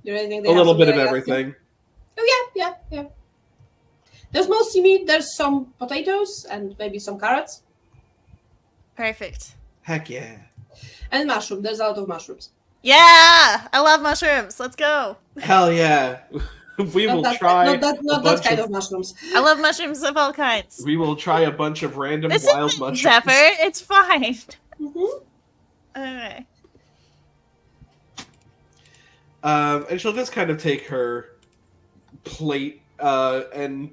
you think a little bit of everything. Oh yeah. There's mostly meat. There's some potatoes and maybe some carrots Perfect. Heck yeah. and mushroom. There's a lot of mushrooms. Yeah, I love mushrooms. Let's go. Hell yeah. We will try Not that kind of mushrooms. I love mushrooms of all kinds. We will try a bunch of random This wild isn't mushrooms. Zephyr. It's fine. Mm-hmm. Okay. And she'll just kind of take her plate and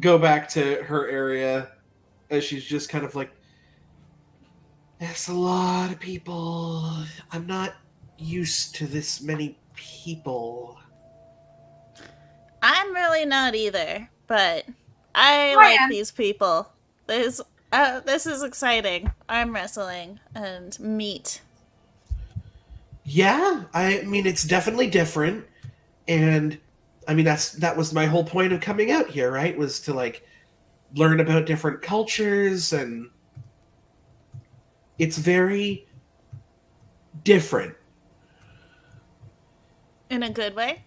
go back to her area as she's just kind of like, that's a lot of people. I'm not used to this many people. I'm really not either, but I I like am. these people. This is exciting. Arm wrestling and meat. Yeah, I mean it's definitely different, and I mean that was my whole point of coming out here, right? Was to like learn about different cultures, and it's very different. In a good way?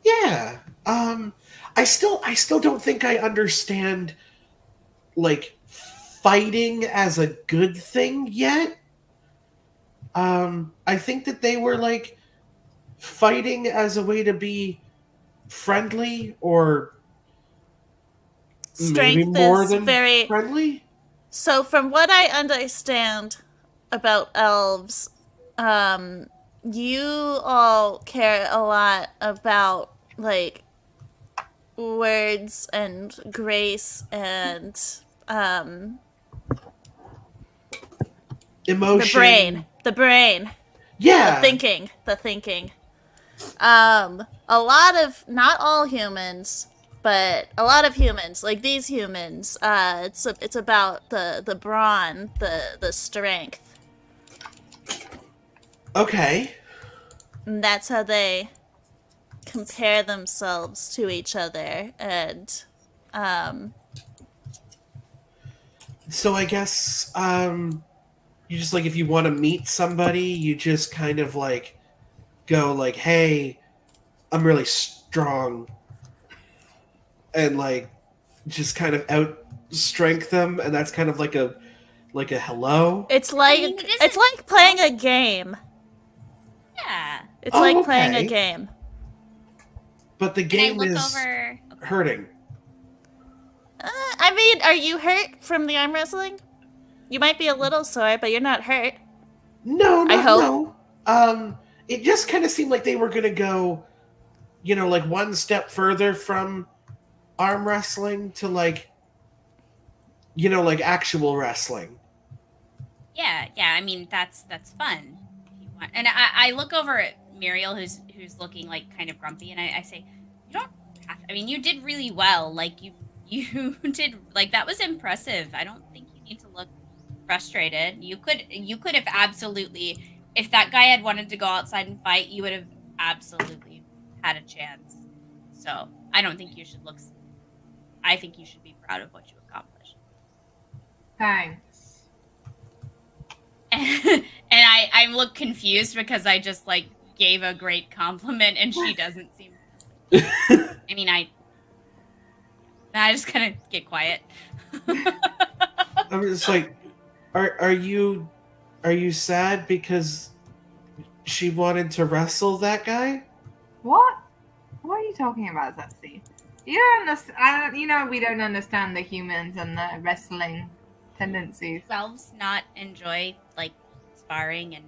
Yeah. I still don't think I understand like fighting as a good thing yet. I think that they were like fighting as a way to be friendly or maybe Strength more is than very... friendly. So from what I understand about elves, you all care a lot about like words and grace and Emotion. the brain, Yeah. the thinking. A lot of, not all humans, but a lot of humans, like these humans, it's about the brawn, the strength. Okay. And that's how they compare themselves to each other, and So I guess you just like if you want to meet somebody, you just kind of like go like, "Hey, I'm really strong," and like just kind of outstrength them, and that's kind of like a hello. it's like mean, it it's isn't- like playing a game. Yeah. It's Oh, like playing a okay. game. But the Can I game look is over? hurting. I mean, are you hurt from the arm wrestling? You might be a little sore, but you're not hurt. No, I hope. no. It just kind of seemed like they were gonna go, like one step further from arm wrestling to like, like actual wrestling. Yeah. I mean, that's fun. If you want. And I look over at Muriel, who's looking like kind of grumpy, and I say, you don't have. I mean, you did really well. Like you did. Like that was impressive. I don't think you need to look frustrated. You could have absolutely. If that guy had wanted to go outside and fight, you would have absolutely had a chance. So I don't think you should look. I think you should be proud of what you accomplished. Thanks. And I look confused because I just like gave a great compliment and she doesn't seem. I mean, I just kind of get quiet. I'm just like, are you sad because she wanted to wrestle that guy? What? What are you talking about, Zesty? You don't understand. We don't understand the humans and the wrestling tendencies. Elves not enjoy like sparring and.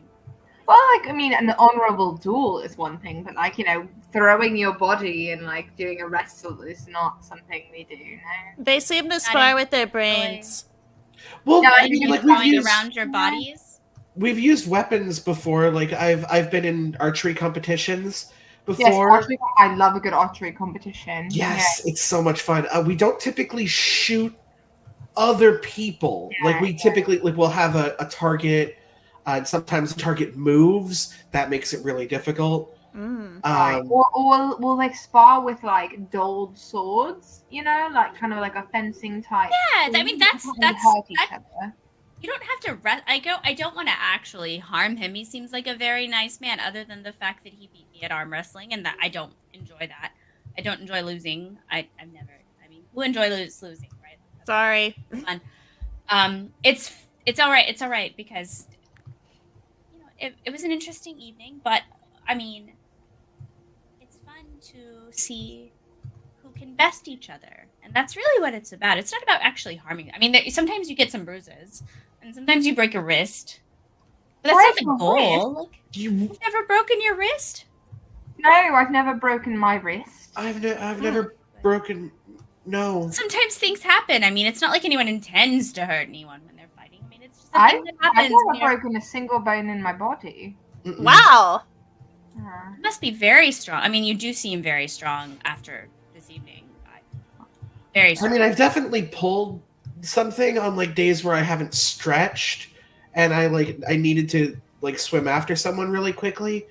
Well, an honorable duel is one thing, but throwing your body and like doing a wrestle is not something we do. No. They seem to spar with their brains. Well, No, I you mean, like Throwing around your bodies. we've used weapons before. Like I've been in archery competitions Yes, before. archery, I love a good archery competition. Yes, it's so much fun. We don't typically shoot other people. Yeah, Like we typically like we'll have a target, and sometimes the target moves. That makes it really difficult. Right. Or we'll like spar with like dulled swords, you know, like kind of like a fencing type. Yeah, I mean that's hurt each other. You don't have to I don't want to actually harm him. He seems like a very nice man, other than the fact that he beat me at arm wrestling, and that I don't enjoy that. I don't enjoy losing. I've never. I mean, who enjoy losing, right? Sorry. Fun. It's all right. It's all right because you know it was an interesting evening, but I mean, it's fun to see who can best each other, and that's really what it's about. It's not about actually harming. I mean, sometimes you get some bruises, and sometimes you break a wrist, but that's not the goal. Like, you've never broken your wrist? No, I've never broken my wrist. I've never broken. No. Sometimes things happen. I mean, it's not like anyone intends to hurt anyone when they're fighting. I mean, it's just something that happens. I've never broken a single bone in my body. Mm-mm. Wow. You must be very strong. I mean, you do seem very strong after this evening. Very strong. I mean, I've definitely pulled something on like days where I haven't stretched, and I needed to like swim after someone really quickly.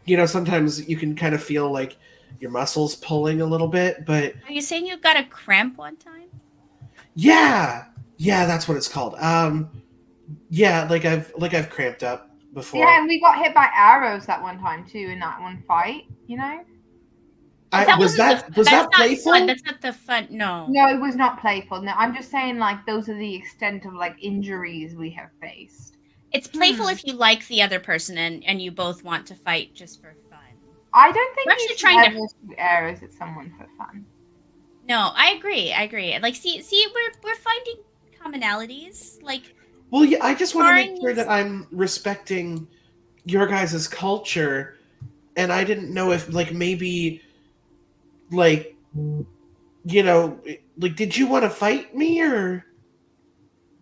You know, sometimes you can kind of feel like your muscles pulling a little bit, but Are you saying you got a cramp one time? yeah, that's what it's called. Yeah, like I've cramped up before. Yeah, and we got hit by arrows that one time too in that one fight. You know. Was that playful? Fun. That's not the fun. No. No, it was not playful. No, I'm just saying like those are the extent of like injuries we have faced. It's playful if you like the other person and you both want to fight just for fun. I don't think We're you actually should trying to ever shoot arrows at someone for fun. No, I agree. Like, see, we're finding commonalities. Like, well, yeah, I just want to make Sparring sure is- that I'm respecting your guys' culture, and I didn't know if like maybe like you know like did you want to fight me or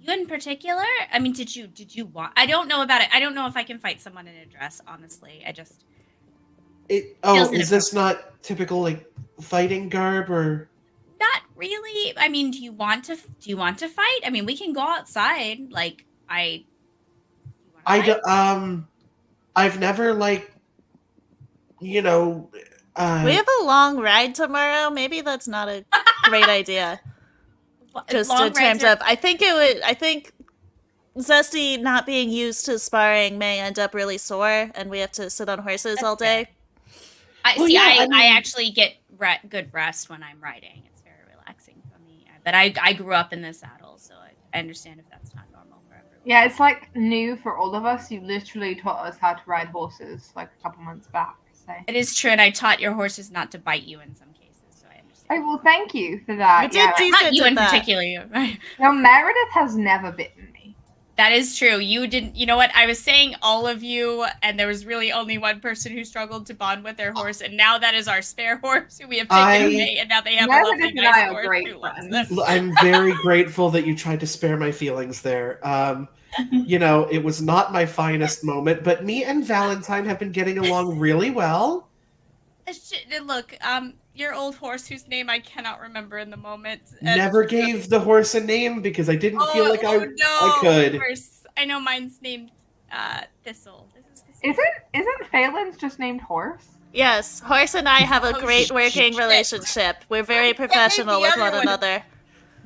you in particular? I mean, did you want? I don't know about it. I don't know if I can fight someone in a dress. Honestly, I just. is this not typical like fighting garb or? Not really. I mean, do you want to fight? I mean, we can go outside. Like, I've never like you know We have a long ride tomorrow. Maybe that's not a great idea. Just in terms of, I think Zesty not being used to sparring may end up really sore, and we have to sit on horses all day. I actually get good rest when I'm riding. It's very relaxing for me. But I grew up in the saddle, so I understand if that's not normal for everyone. Yeah, it's like new for all of us. You literally taught us how to ride horses like a couple months back. So. It is true, and I taught your horses not to bite you in some cases, so I understand. Oh, well, thank you for that. You did decent Not you at in that. particular. Right? No, Meredith has never bitten me. That is true. You didn't. You know what? I was saying all of you, and there was really only one person who struggled to bond with their horse, and now that is our spare horse who we have taken away, and now they have a lovely, Meredith and I nice are horse great who loves friends. them. I'm very grateful that you tried to spare my feelings there. You know, it was not my finest moment, but me and Valentine have been getting along really well. Look, your old horse whose name I cannot remember in the moment. Never gave the horse a name because I didn't feel like I could. Horse. I know mine's named Thistle. This is Thistle. Isn't Phelan's just named Horse? Yes, Horse and I have a Oh, great working shit. relationship. We're very professional with other one one. another.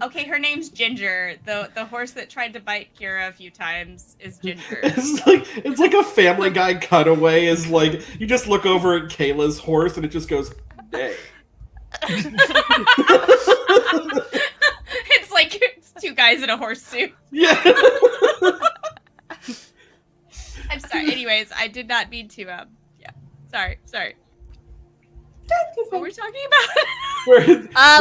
Okay, her name's Ginger. The horse that tried to bite Kira a few times is Ginger. It's like a Family Guy cutaway. Is like you just look over at Kayla's horse and it just goes, "Nay." It's like it's two guys in a horse suit. Yeah. I'm sorry. Anyways, I did not mean to. Yeah. Sorry. What we're talking about?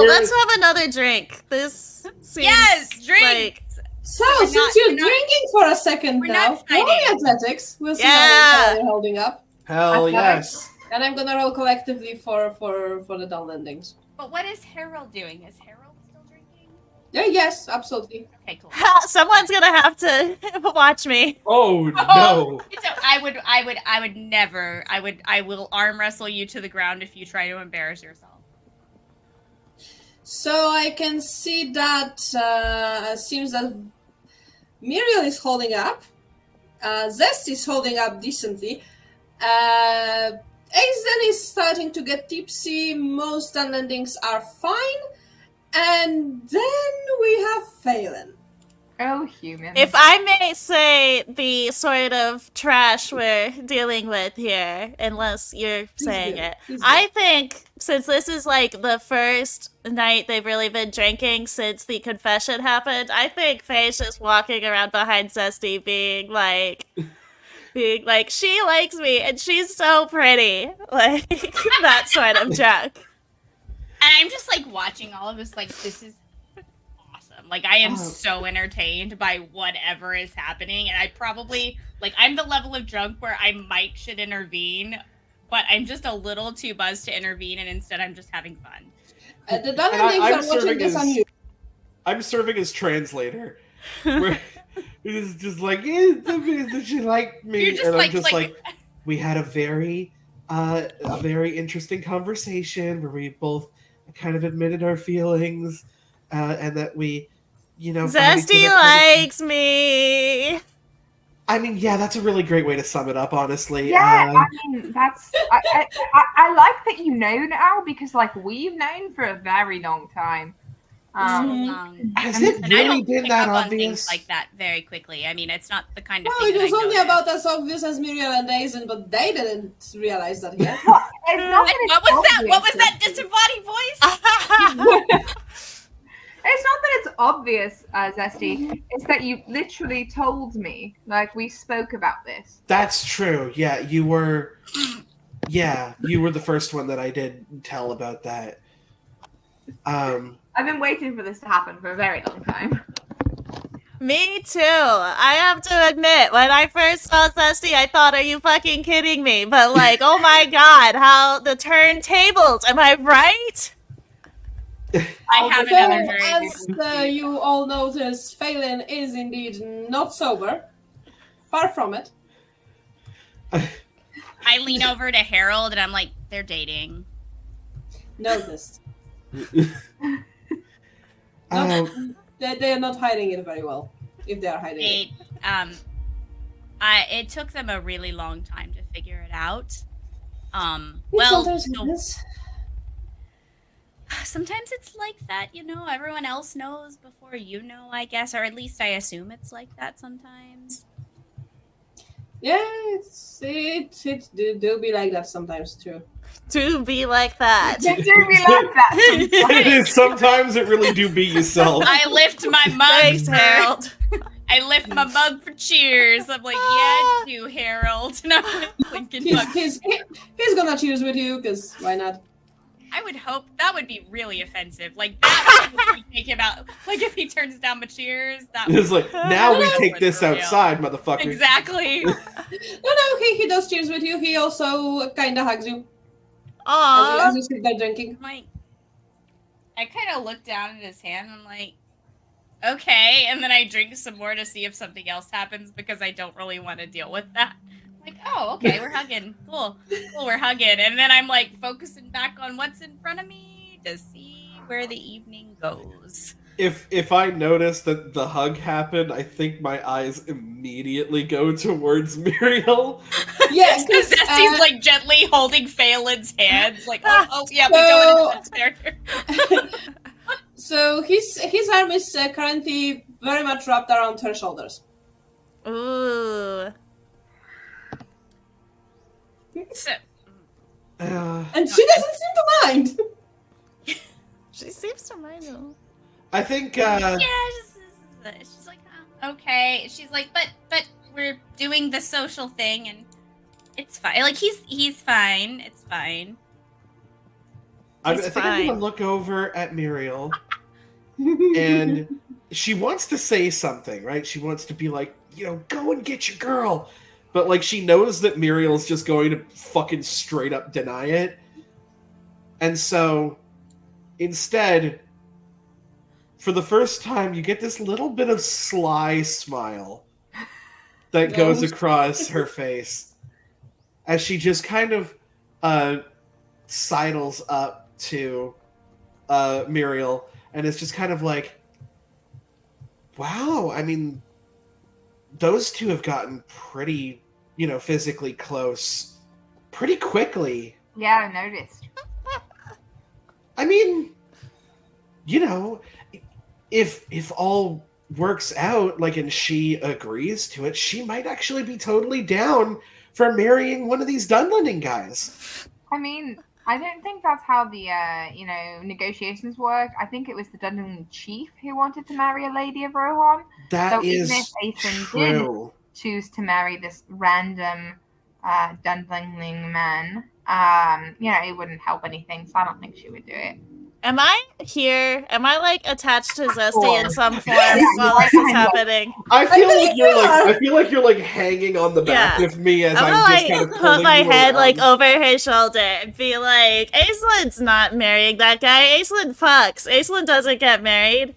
Let's have another drink. This seems Yes, drink. like So, We're since not- you're we're not- drinking for a second we're now, not fighting. rolling athletics. We'll see Yeah. how they're holding up. Hell yes. And I'm gonna roll collectively for the Dunlendings. But what is Harold doing? Is Harold still drinking? Yeah, yes, absolutely. Okay, cool. someone's gonna have to watch me. Oh no. So I would never. I will arm wrestle you to the ground if you try to embarrass yourself. So I can see that seems that Muriel is holding up. Zest is holding up decently. Aizen is starting to get tipsy. Most Dunlendings are fine. And then we have Phelan. Oh, human. If I may say the sort of trash we're dealing with here, unless you're saying do. it, Please do. I think since this is like the first night they've really been drinking since the confession happened, I think Faye's just walking around behind Zesty being like, she likes me and she's so pretty. Like, that sort of drunk. And I'm just like watching all of this, like, this is awesome. Like, I am so entertained by whatever is happening. And I probably, like, I'm the level of drunk where I should intervene, but I'm just a little too buzzed to intervene, and instead I'm just having fun. The Dunlendings are watching this on you. I'm serving as translator. Where it's just like, did she like me? You're just and like, I'm just like, we had a very interesting conversation where we both kind of admitted our feelings, and that we, Zesty likes me. I mean, yeah, that's a really great way to sum it up, honestly. Yeah, I mean, that's... I like that you know now, because, like, we've known for a very long time. Has it And I really don't been pick that up on obvious? things like that very quickly. I mean, it's not the kind of No, thing it was that I only notice. about as obvious as Muriel and Aizen, but they didn't realize that yet. Well, it's not that What it's was that? What was obvious. that disembodied voice? It's not that it's obvious, Zesty. It's that you literally told me, like, we spoke about this. That's true. Yeah, you were the first one that I did tell about that. I've been waiting for this to happen for a very long time. Me too. I have to admit, when I first saw Zesty, I thought, are you fucking kidding me? But like, oh my god, how the turntables, am I right? I have So, another very as good you all notice, Phelan is indeed not sober. Far from it. I lean over to Harold and I'm like, they're dating. Noticed. Um, They are not hiding it very well, if they are hiding it. It took them a really long time to figure it out. Sometimes it is. Sometimes it's like that, everyone else knows before you know, I guess, or at least I assume it's like that sometimes. Yeah, it do be like that sometimes too. Do be like that. They do be like that. sometimes it really do be yourself. I lift my mug. Thanks, Harold. I lift my mug for cheers. I'm like, yeah, you, Harold. And I'm like, clinking mug. He's gonna cheers with you, because why not? I would hope that would be really offensive. Like that would make me think about, like, if he turns down my cheers, that would It's like, now we No, take this for real. outside, motherfucker. Exactly. No, he does cheers with you. He also kind of hugs you Aww. as you sit there drinking. I'm like, I kind of look down at his hand and I'm like, okay. And then I drink some more to see if something else happens because I don't really want to deal with that. Like, oh, okay, we're hugging. Cool, we're hugging. And then I'm like focusing back on what's in front of me to see where the evening goes. If I notice that the hug happened, I think my eyes immediately go towards Muriel. Yeah, Because Zesty's like gently holding Phelan's hands, like, oh yeah, we go into that character. So his arm is currently very much wrapped around her shoulders. Ooh. So, And she doesn't seem to mind. She seems to mind him. I think, yeah, she's like, oh, okay. She's like, but we're doing the social thing, and it's fine. Like he's fine. It's fine. I He's think I'm gonna fine. look over at Muriel, and she wants to say something, right? She wants to be like, go and get your girl. But, like, she knows that Muriel's just going to fucking straight up deny it. And so, instead, for the first time, you get this little bit of sly smile that goes across her face as she just kind of sidles up to Muriel, and it's just kind of like, wow, I mean, those two have gotten pretty, physically close pretty quickly. Yeah, I noticed. I mean, if all works out, like, and she agrees to it, she might actually be totally down for marrying one of these Dunlending guys. I mean, I don't think that's how the negotiations work. I think it was the Dunlending chief who wanted to marry a lady of Rohan. That So is even if Aisling true. did choose to marry this random Dunlending man, it wouldn't help anything. So I don't think she would do it. Am I here? Am I like attached to Zesty Sure. in some form Yeah, while this is happening? I feel think like you're you like are. I feel like you're like hanging on the back Yeah. of me as I'm I'm, gonna just like kind of put pulling my you head like around. over his shoulder and be like, Aislin's not marrying that guy. Aislinn fucks. Aislinn doesn't get married.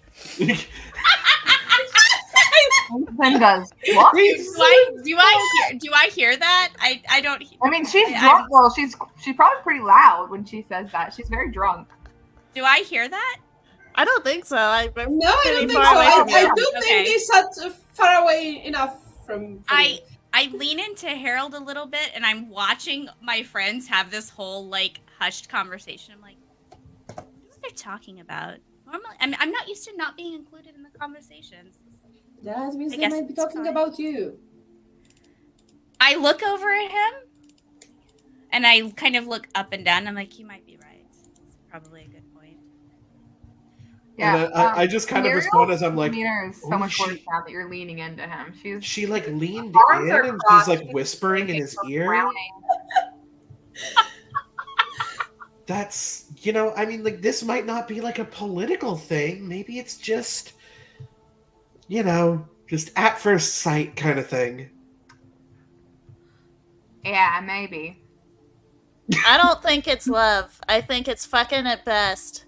Then does what? Do I hear that? I don't. I mean, she's I- drunk. Well, she's probably pretty loud when she says that. She's very drunk. Do I hear that? I don't think so. I'm No, I pretty don't think far so. away I from you. do Okay. think they sat far away enough from you. I lean into Harold a little bit, and I'm watching my friends have this whole like hushed conversation. I'm like, I wonder what they're talking about. Normally, I'm not used to not being included in the conversations. That means I they guess might be it's talking fine. about you. I look over at him, and I kind of look up and down. I'm like, you might be right. It's probably a good point. Yeah, And I just kind of respond as I'm like, demeanor is so oh, much worse she- now that you're leaning into him. she like leaned arms in are and she's crossed. like whispering in his ear. frowning. That's I mean, like, this might not be like a political thing. Maybe it's just just at first sight kind of thing. Yeah, maybe. I don't think it's love. I think it's fucking at best.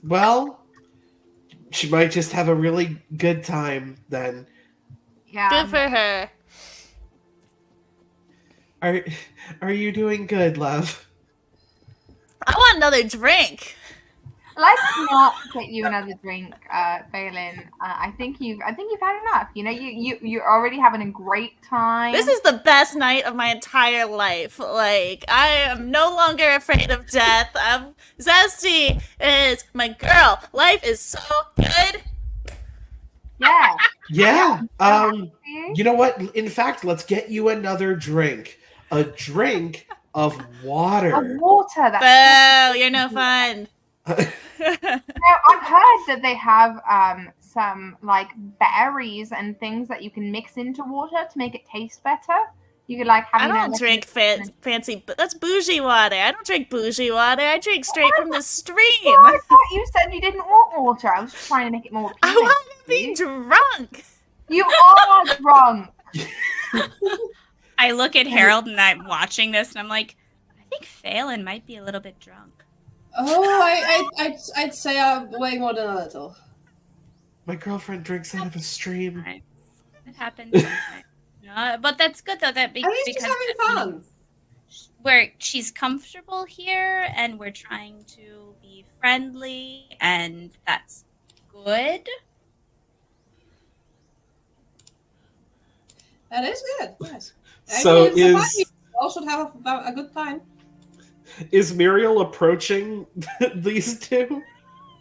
Well, she might just have a really good time then. Yeah. Good for her. Are you doing good, love? I want another drink. Let's not get you another drink, Phelan. I think you've had enough. You're already having a great time. This is the best night of my entire life. Like, I am no longer afraid of death. Zesty is my girl. Life is so good. yeah. Yeah. See? You know what? In fact, let's get you another drink. A drink of water. The water. That's Boo, you're no fun. Now, I've heard that they have some like berries and things that you can mix into water to make it taste better. You could like have. I don't drink fancy, but that's bougie water. I don't drink bougie water. I drink straight from the stream. Well, I thought you said you didn't want water. I was just trying to make it more I appealing. want to be drunk. You are drunk. I look at Harold, and I'm watching this, and I'm like, I think Phelan might be a little bit drunk. Oh, I'd say way more than a little. My girlfriend drinks out of a stream. Right. It happens sometimes. But that's good though. At least she's having fun. Where she's comfortable here, and we're trying to be friendly, and that's good. That is good. Yes. So it's a party. We all should have a good time. Is Muriel approaching these two?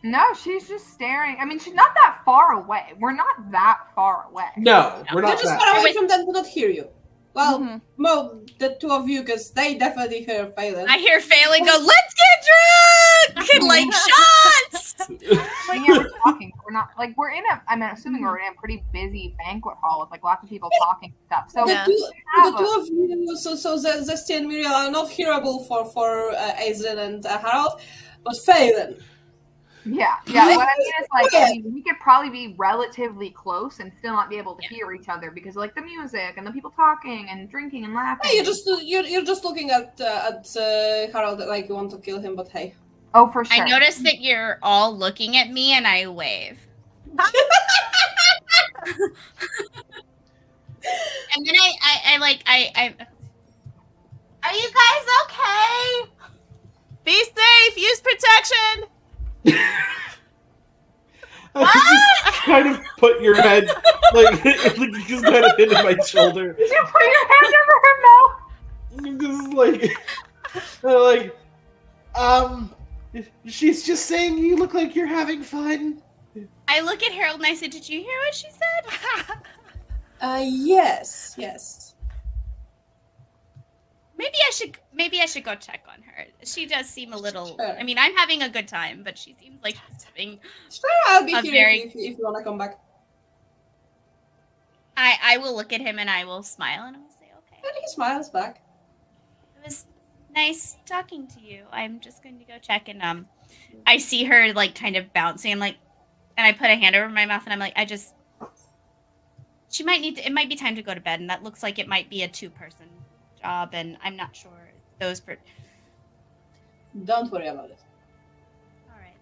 No, she's just staring. I mean, she's not that far away. We're not that far away. No, we're They're not just that. far away from them to not hear you. Well, Mhm. the two of you, because they definitely hear Phelan. I hear Phelan go, "Let's get drunk!" and like shots. Like, yeah, we're talking. We're not like we're in a. I'm assuming we're in a pretty busy banquet hall with like lots of people talking and stuff. So Yeah. The two of you, so Zesty and Muriel are not hearable for Aislinn and Harold, but Phelan. yeah. What I mean is like we could probably be relatively close and still not be able to hear each other because of, like the music and the people talking and drinking and laughing. Hey, you're just looking at Harold like you want to kill him, but hey. Oh, for sure. I notice that you're all looking at me, and I wave. And then I are you guys okay? Be safe. Use protection. I just kind of put your head, like you just kind of into my shoulder. Did you put your hand over her mouth? Just she's just saying you look like you're having fun. I look at Harold and I said, "Did you hear what she said?" Yes. Maybe I should go check on her. She does seem a little. Sure. I mean, I'm having a good time, but she seems like she's having. Sure, I'll be A here very- if you want to come back. I will look at him and I will smile and I will say, "Okay, And he smiles back. it was nice talking to you. I'm just going to go check." And I see her like kind of bouncing. I'm like, and I put a hand over my mouth and I'm like, she might need to. It might be time to go to bed, and that looks like it might be a 2-person job, and I'm not sure those. Don't worry about it. All right.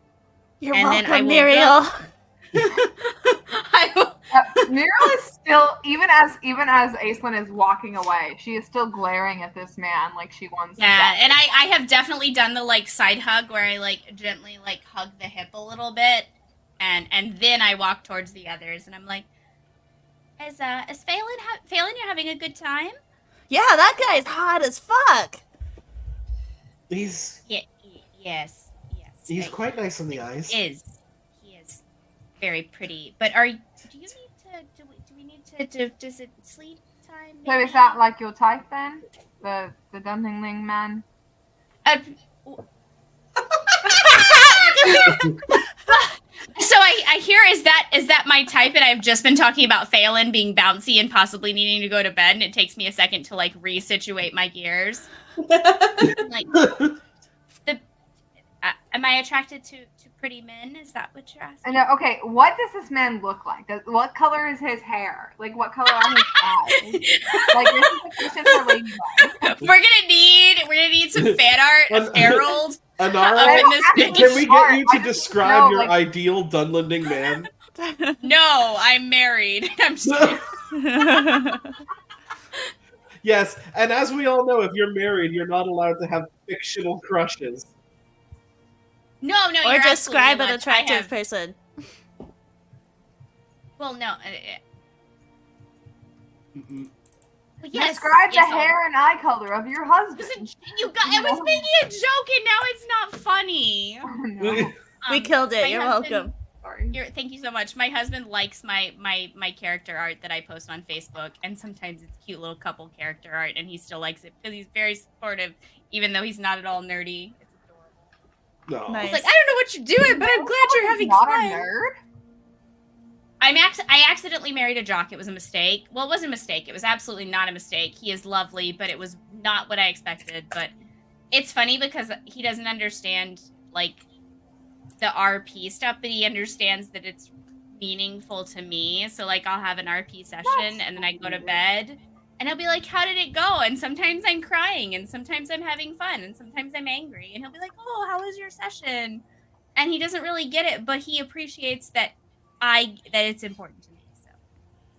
You're And then I welcome, will Muriel. I will. Muriel is still, even as Aislinn is walking away, she is still glaring at this man like she wants. Yeah, to and I have definitely done the like side hug where I like gently like hug the hip a little bit, and then I walk towards the others, and I'm like, "Is Phelan you're having a good time?" Yeah, that guy's hot as fuck. He's Yes. he's quite nice in the eyes. He is very pretty. But do we need to does it sleep time? So is that like your type then? The Dunlending man? So I hear is that my type, and I've just been talking about Phelan being bouncy and possibly needing to go to bed, and it takes me a second to like resituate my gears. Like, am I attracted to pretty men? Is that what you're asking? And okay, what does this man look like? What color is his hair? Like what color are his eyes? Like this is a question for Ladybug. We're gonna need some fan art of Harold. Anara, Up in this can we get you to I just describe know, your like- ideal Dunlending man? No, I'm married. I'm just kidding. Yes, and as we all know, if you're married, you're not allowed to have fictional crushes. No, Or you're describe absolutely an allowed. attractive person. Well, no. Mm-mm. Well, yes, Describe yes, the hair and eye color of your husband. You got. I was making a joke, and now it's not funny. Oh, no. We killed it. my You're husband- welcome. Sorry. Thank you so much. My husband likes my character art that I post on Facebook, and sometimes it's cute little couple character art, and he still likes it because he's very supportive, even though he's not at all nerdy. It's adorable. No. Nice. He's like, I don't know what you're doing, but I'm glad you're having Not fun. a nerd. I accidentally married a jock. It was a mistake. Well, it wasn't a mistake. It was absolutely not a mistake. He is lovely, but it was not what I expected. But it's funny because he doesn't understand like the RP stuff, but he understands that it's meaningful to me. So like I'll have an RP session and then I go to bed and he'll be like, "How did it go?" And sometimes I'm crying and sometimes I'm having fun and sometimes I'm angry. And he'll be like, "Oh, how was your session?" And he doesn't really get it, but he appreciates that it's important to me. So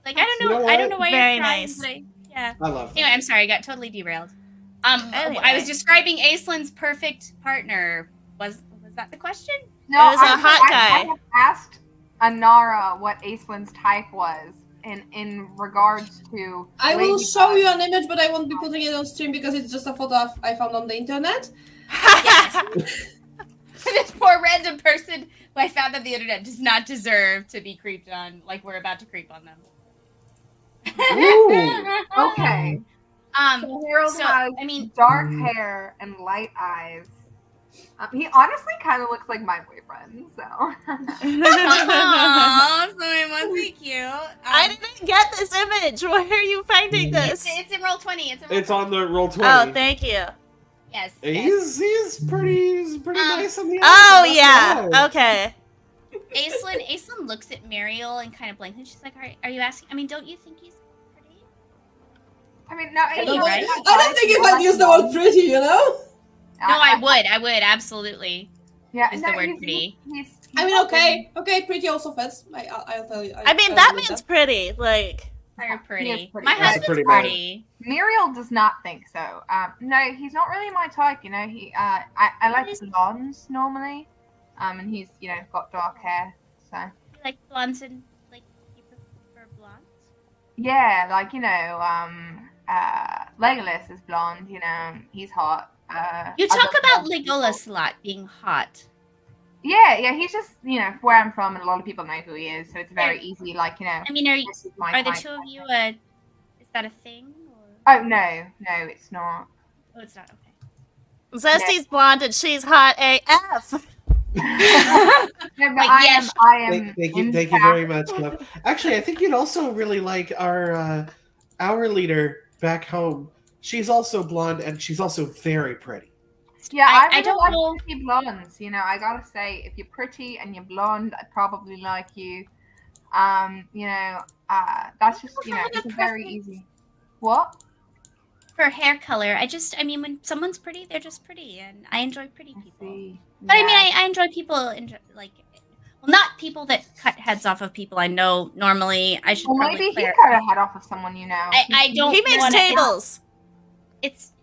like I don't know, You know I don't know why Very you're crying, nice. but yeah. I love that. Anyway, I'm sorry, I got totally derailed. Anyway. I was describing Aislinn's perfect partner. Was that the question? No, It was a I hot guy. I have asked Anara what Aislinn's type was in regarons to. I will Ladybug. show you an image, but I won't be putting it on stream because it's just a photo I found on the internet. This poor random person who I found on the internet does not deserve to be creeped on like we're about to creep on them. Ooh. Okay. So Harold so, has I mean- dark hair and light eyes. He honestly kind of looks like my boyfriend. So. Aw, so it must be cute. I didn't get this image. Where are you finding this? It's in roll 20. It's in roll It's on the roll 20. Oh, thank you. Yes. He's pretty nice on the Oh, eyes, yeah. that's Okay. Aislinn looks at Mariel and kind of blinks, and she's like, are you asking? I mean, don't you think he's pretty? I mean, no. I don't, right? I don't think if I'd use the word pretty, you know? No, I would, absolutely. Yeah, Is the word pretty. He's I mean, okay, pretty also fits. I'll tell you. I mean, that man's pretty. Like, Very He is pretty. pretty. My That's a husband's pretty man. pretty. Muriel does not think so. No, he's not really my type. You know, I like blondes normally, and he's got dark hair. So You like blondes and like you prefer blondes? yeah, like Legolas is blonde. You know, he's hot. You I talk don't about know people. Legolas a lot being hot. Yeah, he's just where I'm from, and a lot of people know who he is, so it's very easy. Like I mean, are this is my the type. two of you is that a thing? Or? Oh no, it's not. Oh, it's not okay. Zesty's blonde and she's hot AF. No, but Like, I yes. am. Thank you very much, love. Actually, I think you'd also really like our leader back home. She's also blonde and she's also very pretty. Yeah, I I really don't like know. pretty blondes. I gotta say, if you're pretty and you're blonde, I probably like you. That's just People have it's a a very preference. easy. What? For hair color, I mean, when someone's pretty, they're just pretty, and I enjoy pretty I people. see. But I Yeah. mean, I enjoy people, well, not people that cut heads off of people I know normally. I should Well, probably maybe he clarify. cut a head off of someone you know. I don't He makes wanna- tables. It's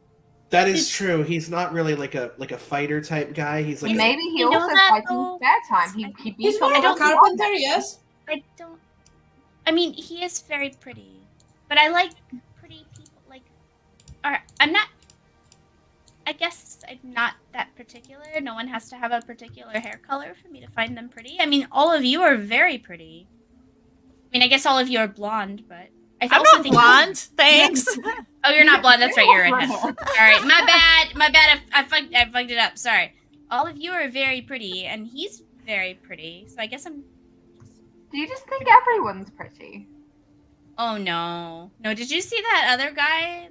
That is true. He's not really like a fighter type guy. He's like Maybe he You know also that, fights in though? spare time. He He's beats more all of the a other carpenter, yes. I don't. I mean, he is very pretty, but I like pretty people. I'm not. I guess I'm not that particular. No one has to have a particular hair color for me to find them pretty. I mean, all of you are very pretty. I mean, I guess all of you are blonde, but I I'm also not think blonde. Thanks. Oh, you're not blonde. That's right. You're redhead. All right, my bad. My bad. I fucked it up. Sorry. All of you are very pretty, and he's very pretty. So I guess I'm. Do you just think everyone's pretty? Oh no. Did you see that other guy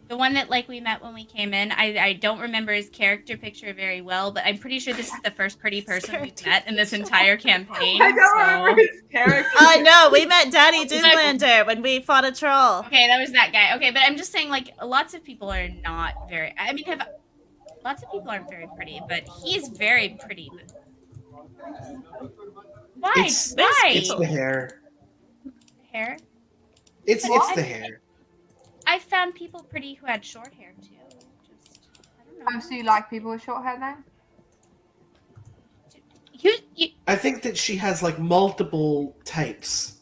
the one that we met when we came in? I don't remember his character picture very well, but I'm pretty sure this is the first pretty person we've met in this entire campaign. I don't remember his character. No, we met Daddy Dunlander when we fought a troll. Okay, that was that guy. Okay, but I'm just saying lots of people are not very lots of people aren't very pretty, but he's very pretty. Why? It's the hair. Hair? It's What? the hair. I found people pretty who had short hair too. I don't know. Oh, so you like people with short hair then? You, I think that she has like multiple types.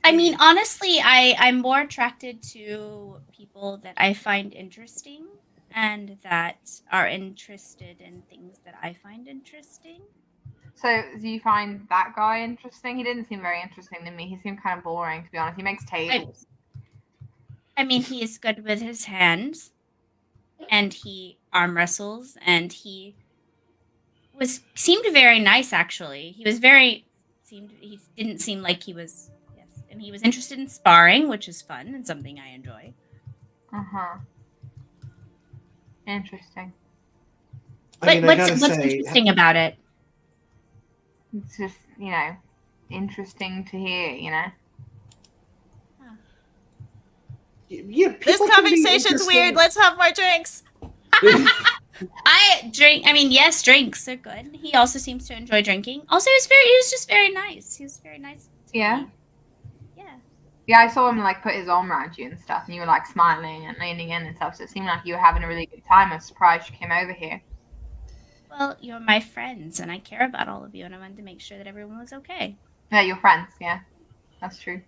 I mean, honestly, I'm more attracted to people that I find interesting and that are interested in things that I find interesting. So do you find that guy interesting? He didn't seem very interesting to me. He seemed kind of boring, to be honest. He makes tables. I mean, he is good with his hands, and he arm wrestles, and he seemed very nice. Actually, he didn't seem like he was. Yes, and he was interested in sparring, which is fun and something I enjoy. Interesting. But what's interesting about it? It's just interesting to hear. Yeah, This conversation's weird. Let's have more drinks. I drink. I mean, yes, drinks are good. He also seems to enjoy drinking. Also, he was just very nice. He was very nice. Yeah. Me. Yeah. Yeah, I saw him put his arm around you and stuff, and you were smiling and leaning in and stuff. So it seemed like you were having a really good time. I was surprised you came over here. Well, you're my friends, and I care about all of you, and I wanted to make sure that everyone was okay. Yeah, you're friends. Yeah, that's true.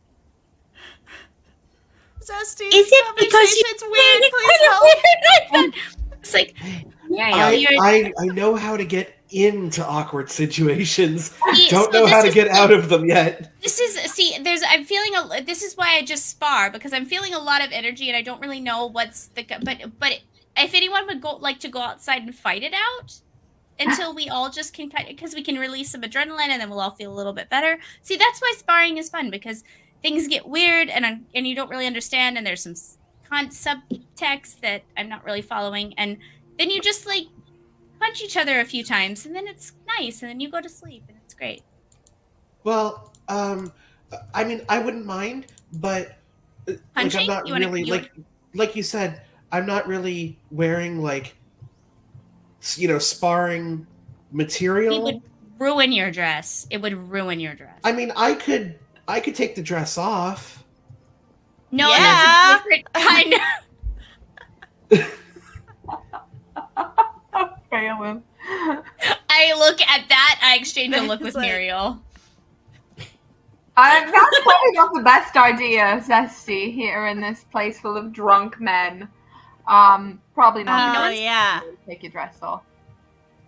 Zesty, Is it because it's weird? Please help. It's like, yeah, I know how to get into awkward situations. See, Don't so know how to this get is out of them yet. This is this is why I just spar, because I'm feeling a lot of energy and I don't really know what's but if anyone would like to go outside and fight it out until we all just can because we can release some adrenaline and then we'll all feel a little bit better. See, that's why sparring is fun, because things get weird and you don't really understand, and there's some subtext that I'm not really following, and then you just punch each other a few times, and then it's nice, and then you go to sleep, and it's great. Well, I mean, I wouldn't mind, but Punching? I'm not really like you said, I'm not really wearing sparring material. It would ruin your dress. It would ruin your dress. I mean, I could I could take the dress off. No, Yeah. that's a different kind of... Failing. I look at that, I exchange a look with It's like- Muriel. That's probably not the best idea, Zesty, here in this place full of drunk men. Probably not. Oh, yeah. Take your dress off.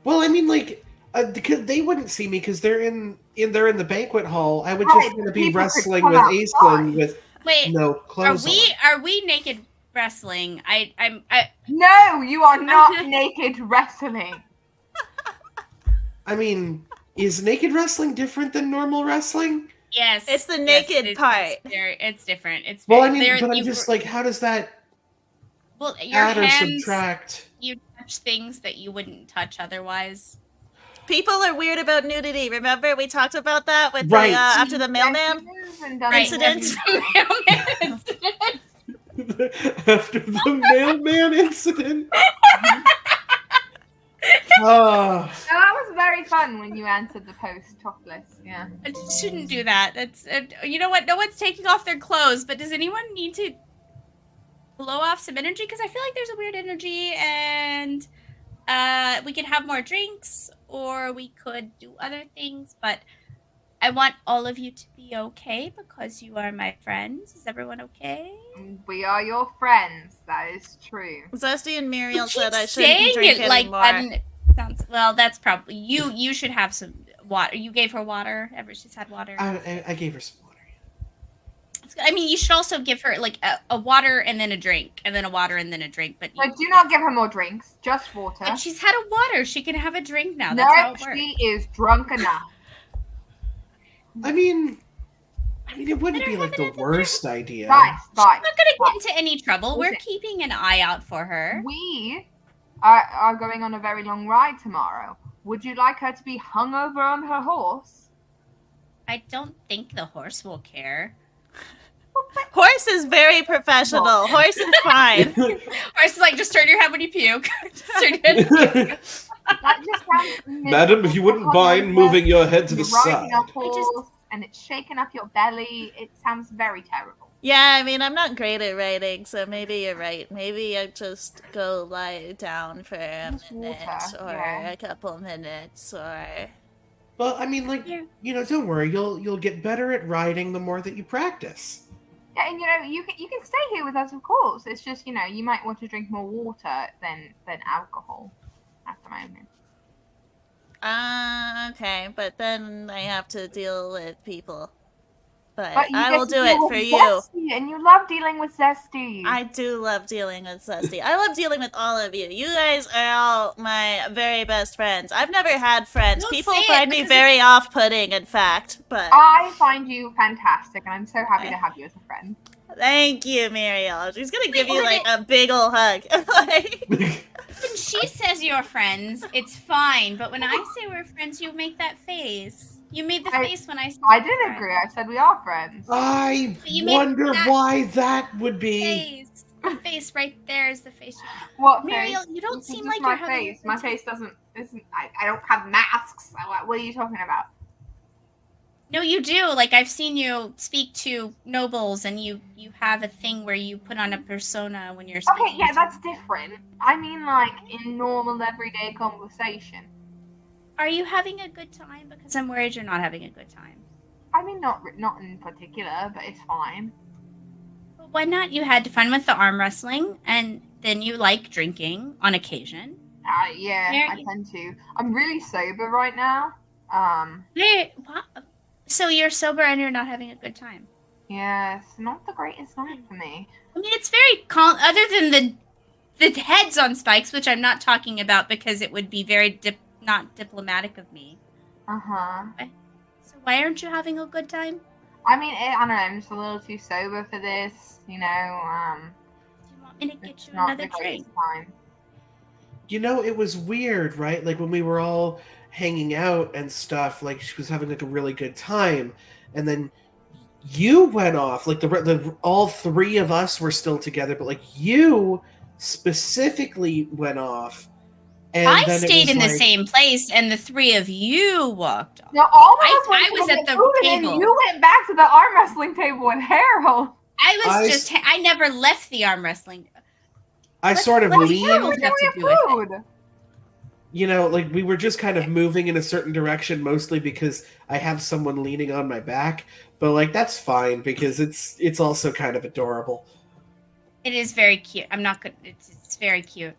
Well, I mean, like, because they wouldn't see me because they're in the banquet hall. I would Right, just want to be people could wrestling come with outside. Aislinn with Wait, no are clothes we naked wrestling? I No, you are not naked wrestling. on. I mean, is naked wrestling different than normal wrestling? yes. It's the naked part. It's different. It's Well, I very- mean, there- but I'm you- just like, how does that well, your add or hands, subtract? you touch things that you wouldn't touch otherwise. People are weird about nudity. Remember we talked about that with Right. the after the mailman Right. incident? After the mailman incident. Ah. So that was very fun when you answered the post topless. Yeah. I shouldn't do that. That's you know what? No one's taking off their clothes, but does anyone need to blow off some energy? Because I feel like there's a weird energy, and we could have more drinks, or we could do other things. But I want all of you to be okay because you are my friends. Is everyone okay? We are your friends. That is true. Zesty and Muriel You said keep I shouldn't be saying drinking it like anymore. that, and it sounds well. That's probably you. You should have some water. You gave her water. Ever she's had water. I gave her some water. I mean, you should also give her like a water and then a drink, and then a water and then a drink. But So do not give her more drinks. Just water. But she's had a water. She can have a drink now. No, That's how it works. she is drunk enough. I mean, it wouldn't be like the worst idea. Right. She's not gonna get into any trouble. We're Listen. keeping an eye out for her. We are going on a very long ride tomorrow. Would you like her to be hung over on her horse? I don't think the horse will care. Horse is very professional. Horse is fine. Horse is like, just turn your head when you puke. Just turn your head. That just sounds Madam, if you wouldn't miserable. mind moving your head to the You're riding side. a horse and it's shaking up your belly. It sounds very terrible. Yeah, I mean, I'm not great at writing, so maybe you're right. Maybe I just go lie down for a Just minute water, or yeah. a couple minutes or... Well, I mean, like, Yeah. don't worry. You'll get better at riding the more that you practice. Yeah, and you can stay here with us, of course. It's just you might want to drink more water than alcohol at the moment. Okay, but then I have to deal with people. But you I get will to do deal it with for you. Zesty, and you love dealing with Zesty. I do love dealing with Zesty. I love dealing with all of you. You guys are all my very best friends. I've never had friends. Don't People say it, find me because very off-putting, in fact. But I find you fantastic, and I'm so happy to have you as a friend. thank you, Muriel. She's gonna give you wait, like a big ol' hug. Like, When she says you're friends, it's fine. But when I say we're friends, you make that face. You made the face when I said I we're did friends. agree. I said we are friends. I But you made wonder that why that would be. Face. The face right there is the face. What Muriel, face? you don't This is seem just like my you're having a face. good My time. face isn't. I don't have masks. What are you talking about? No, you do. Like I've seen you speak to nobles, and you have a thing where you put on a persona when you're speaking. Okay, yeah, to that's different. I mean, like in normal everyday conversation. Are you having a good time? Because I'm worried you're not having a good time. I mean, not in particular, but it's fine. But why not? You had fun with the arm wrestling, and then you like drinking on occasion. Yeah, Yeah, I tend to. I'm really sober right now. Hey, what? So you're sober and you're not having a good time. Yeah, it's not the greatest night for me. I mean, it's very calm. Other than the heads on spikes, which I'm not talking about because it would be very not diplomatic of me. Uh-huh. So why aren't you having a good time? I mean, I don't know, I'm just a little too sober for this, Do you want me to get it's you not another the greatest drink? time. It was weird, right? Like when we were all hanging out and stuff, like she was having like a really good time, and then you went off. Like the all three of us were still together, but like you specifically went off And I then it stayed was in the like- same place, and the three of you walked off. No, all of I- us went I to was go at get the food, and then table. you went back to the arm wrestling table with Harold. I never left the arm wrestling. I sort of what leaned, Harold have to do with it? Food. you know, like we were just kind of moving in a certain direction, mostly because I have someone leaning on my back. But like that's fine because it's also kind of adorable. It is very cute. I'm not good. It's very cute.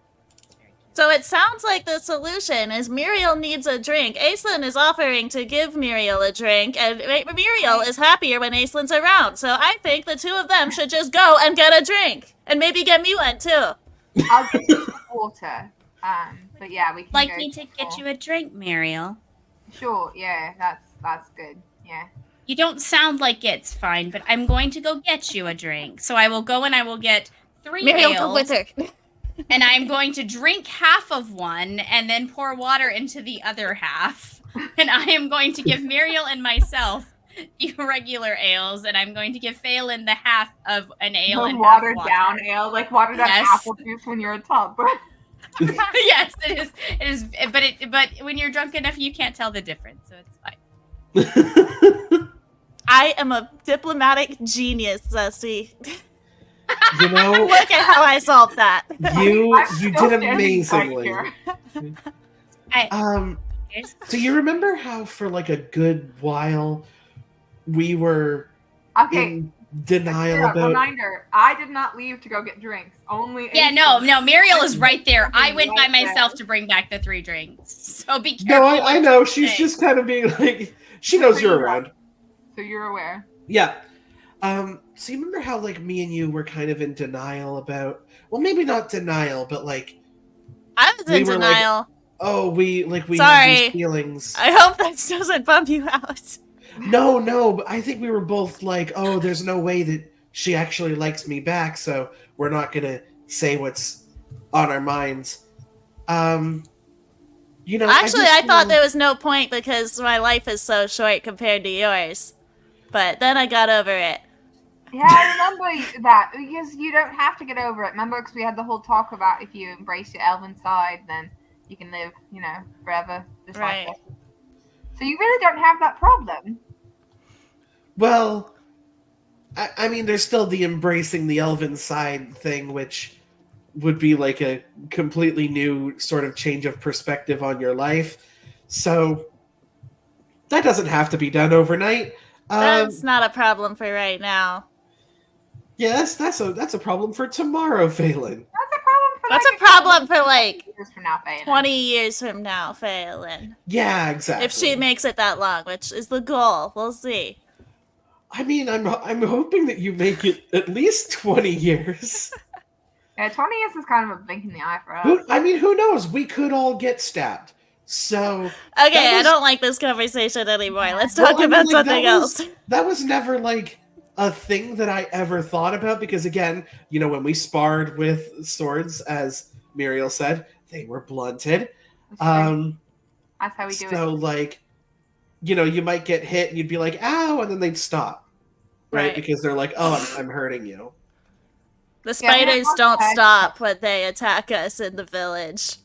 So it sounds like the solution is Muriel needs a drink. Aislinn is offering to give Muriel a drink, and Muriel is happier when Aislinn's around. So I think the two of them should just go and get a drink. And maybe get me one, too. I'll get you some water. But yeah, we can Like go me to get for- you a drink, Muriel. Sure, yeah, that's good. Yeah. You don't sound like it's fine, but I'm going to go get you a drink. So I will go and I will get 3 Muriel, ales, come with her. and I'm going to drink half of one and then pour water into the other half. And I am going to give Muriel and myself the regular ales, and I'm going to give Phelan the half of an ale and half watered water. down ale, like watered down Yes. apple juice when you're a tub. Yes, it is. It is. But when you're drunk enough, you can't tell the difference, so it's fine. I am a diplomatic genius, Zesty. You know, Look at how I solved that. you I'm you still did standing amazingly. right So you remember how for like a good while we were Okay. in denial Yeah, about reminder, I did not leave to go get drinks. Only Yeah, Ace no, Muriel is right there. I Right went by there. myself to bring back the 3 drinks. So be No, careful. I what know. you She's say. just kind of being like, she knows you're around. So you're aware. Yeah. So you remember how like me and you were kind of in denial about, well, maybe not denial, but like, I was We in were like- denial. oh, we have Sorry. these feelings. I hope that doesn't bum you out. No, but I think we were both like, oh, there's no way that she actually likes me back, so we're not gonna say what's on our minds. You know, Actually, just I thought feel- there was no point because my life is so short compared to yours. But then I got over it. Yeah, I remember that because you don't have to get over it. Remember, because we had the whole talk about if you embrace your elven side, then you can live, forever just Right. like this. So you really don't have that problem. Well, I mean, there's still the embracing the elven side thing, which would be like a completely new sort of change of perspective on your life. So that doesn't have to be done overnight. That's not a problem for right now. Yes, that's a problem for tomorrow, Phelan. That's a problem for That's a problem for like years from now, Faye. 20 years from now, Phelan. Yeah, exactly. If she makes it that long, which is the goal. We'll see. I mean, I'm hoping that you make it at least 20 years. Yeah, 20 years is kind of a blink in the eye for us. Who knows? We could all get stabbed. So Okay, That I was- don't like this conversation anymore. Let's Well, talk I mean, about like, something that was- else. that was never like a thing that I ever thought about because again, when we sparred with swords, as Muriel said, they were blunted. That's true. That's how we do So it. like, you might get hit and you'd be like, ow, and then they'd stop. Right? Right. Because they're like, oh, I'm hurting you. The spiders Yeah, don't okay. stop when they attack us in the village.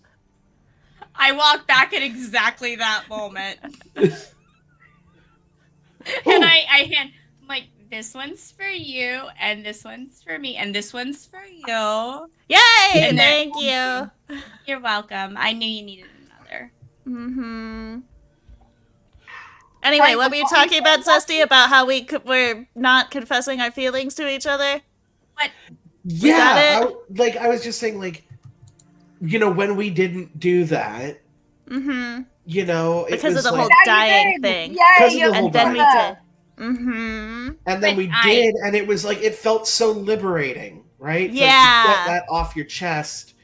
I walked back at exactly that moment. Ooh. And I hand, I'm like, this one's for you, and this one's for me, and this one's for you. Yay! And then- Thank you. You're welcome. I knew you needed another. Mm-hmm. Anyway, Sorry, what were you what were you talking about, saying, Zesty? About how we're not confessing our feelings to each other? Yeah, that I was just saying, like, when we didn't do that, Mm-hmm. it Because was of the like, whole Yeah, you dying did. thing. Yay, Because of the you whole And then we did. did. Mm-hmm. and then But we I- did, and it was like it felt so liberating, right? To, like, Yeah. to get that off your chest,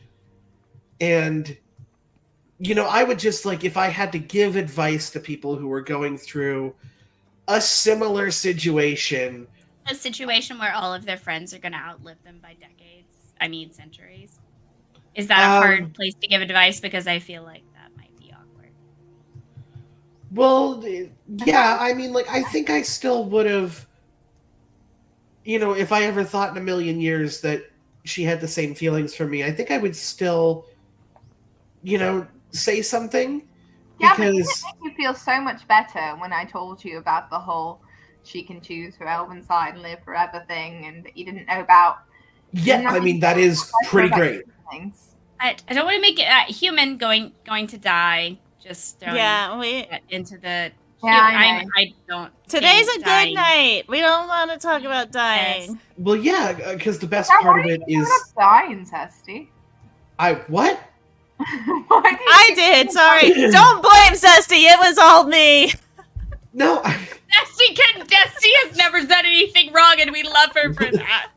and I would just like if I had to give advice to people who were going through a similar situation. A situation where all of their friends are going to outlive them by decades. I mean, centuries. Is that a hard place to give advice? Because I feel like that might be awkward. Well, yeah, I mean, like, I think I still would have, if I ever thought in a million years that she had the same feelings for me, I think I would still say something. Yeah, but didn't it Because make you feel so much better when I told you about the whole she can choose her elven side and live forever thing, and that you didn't know about? I mean, that is pretty great. Things. I don't want to make it human going to die. Just throwing that into the. Yeah, I don't. Today's a think good dying- night. We don't want to talk about dying. Yes. Well, yeah, because the best Now, part why of it did you is die, Incesty? what? I did. Sorry. Don't blame Zesty. It was all me. No, Dusty has never done anything wrong, and we love her for that.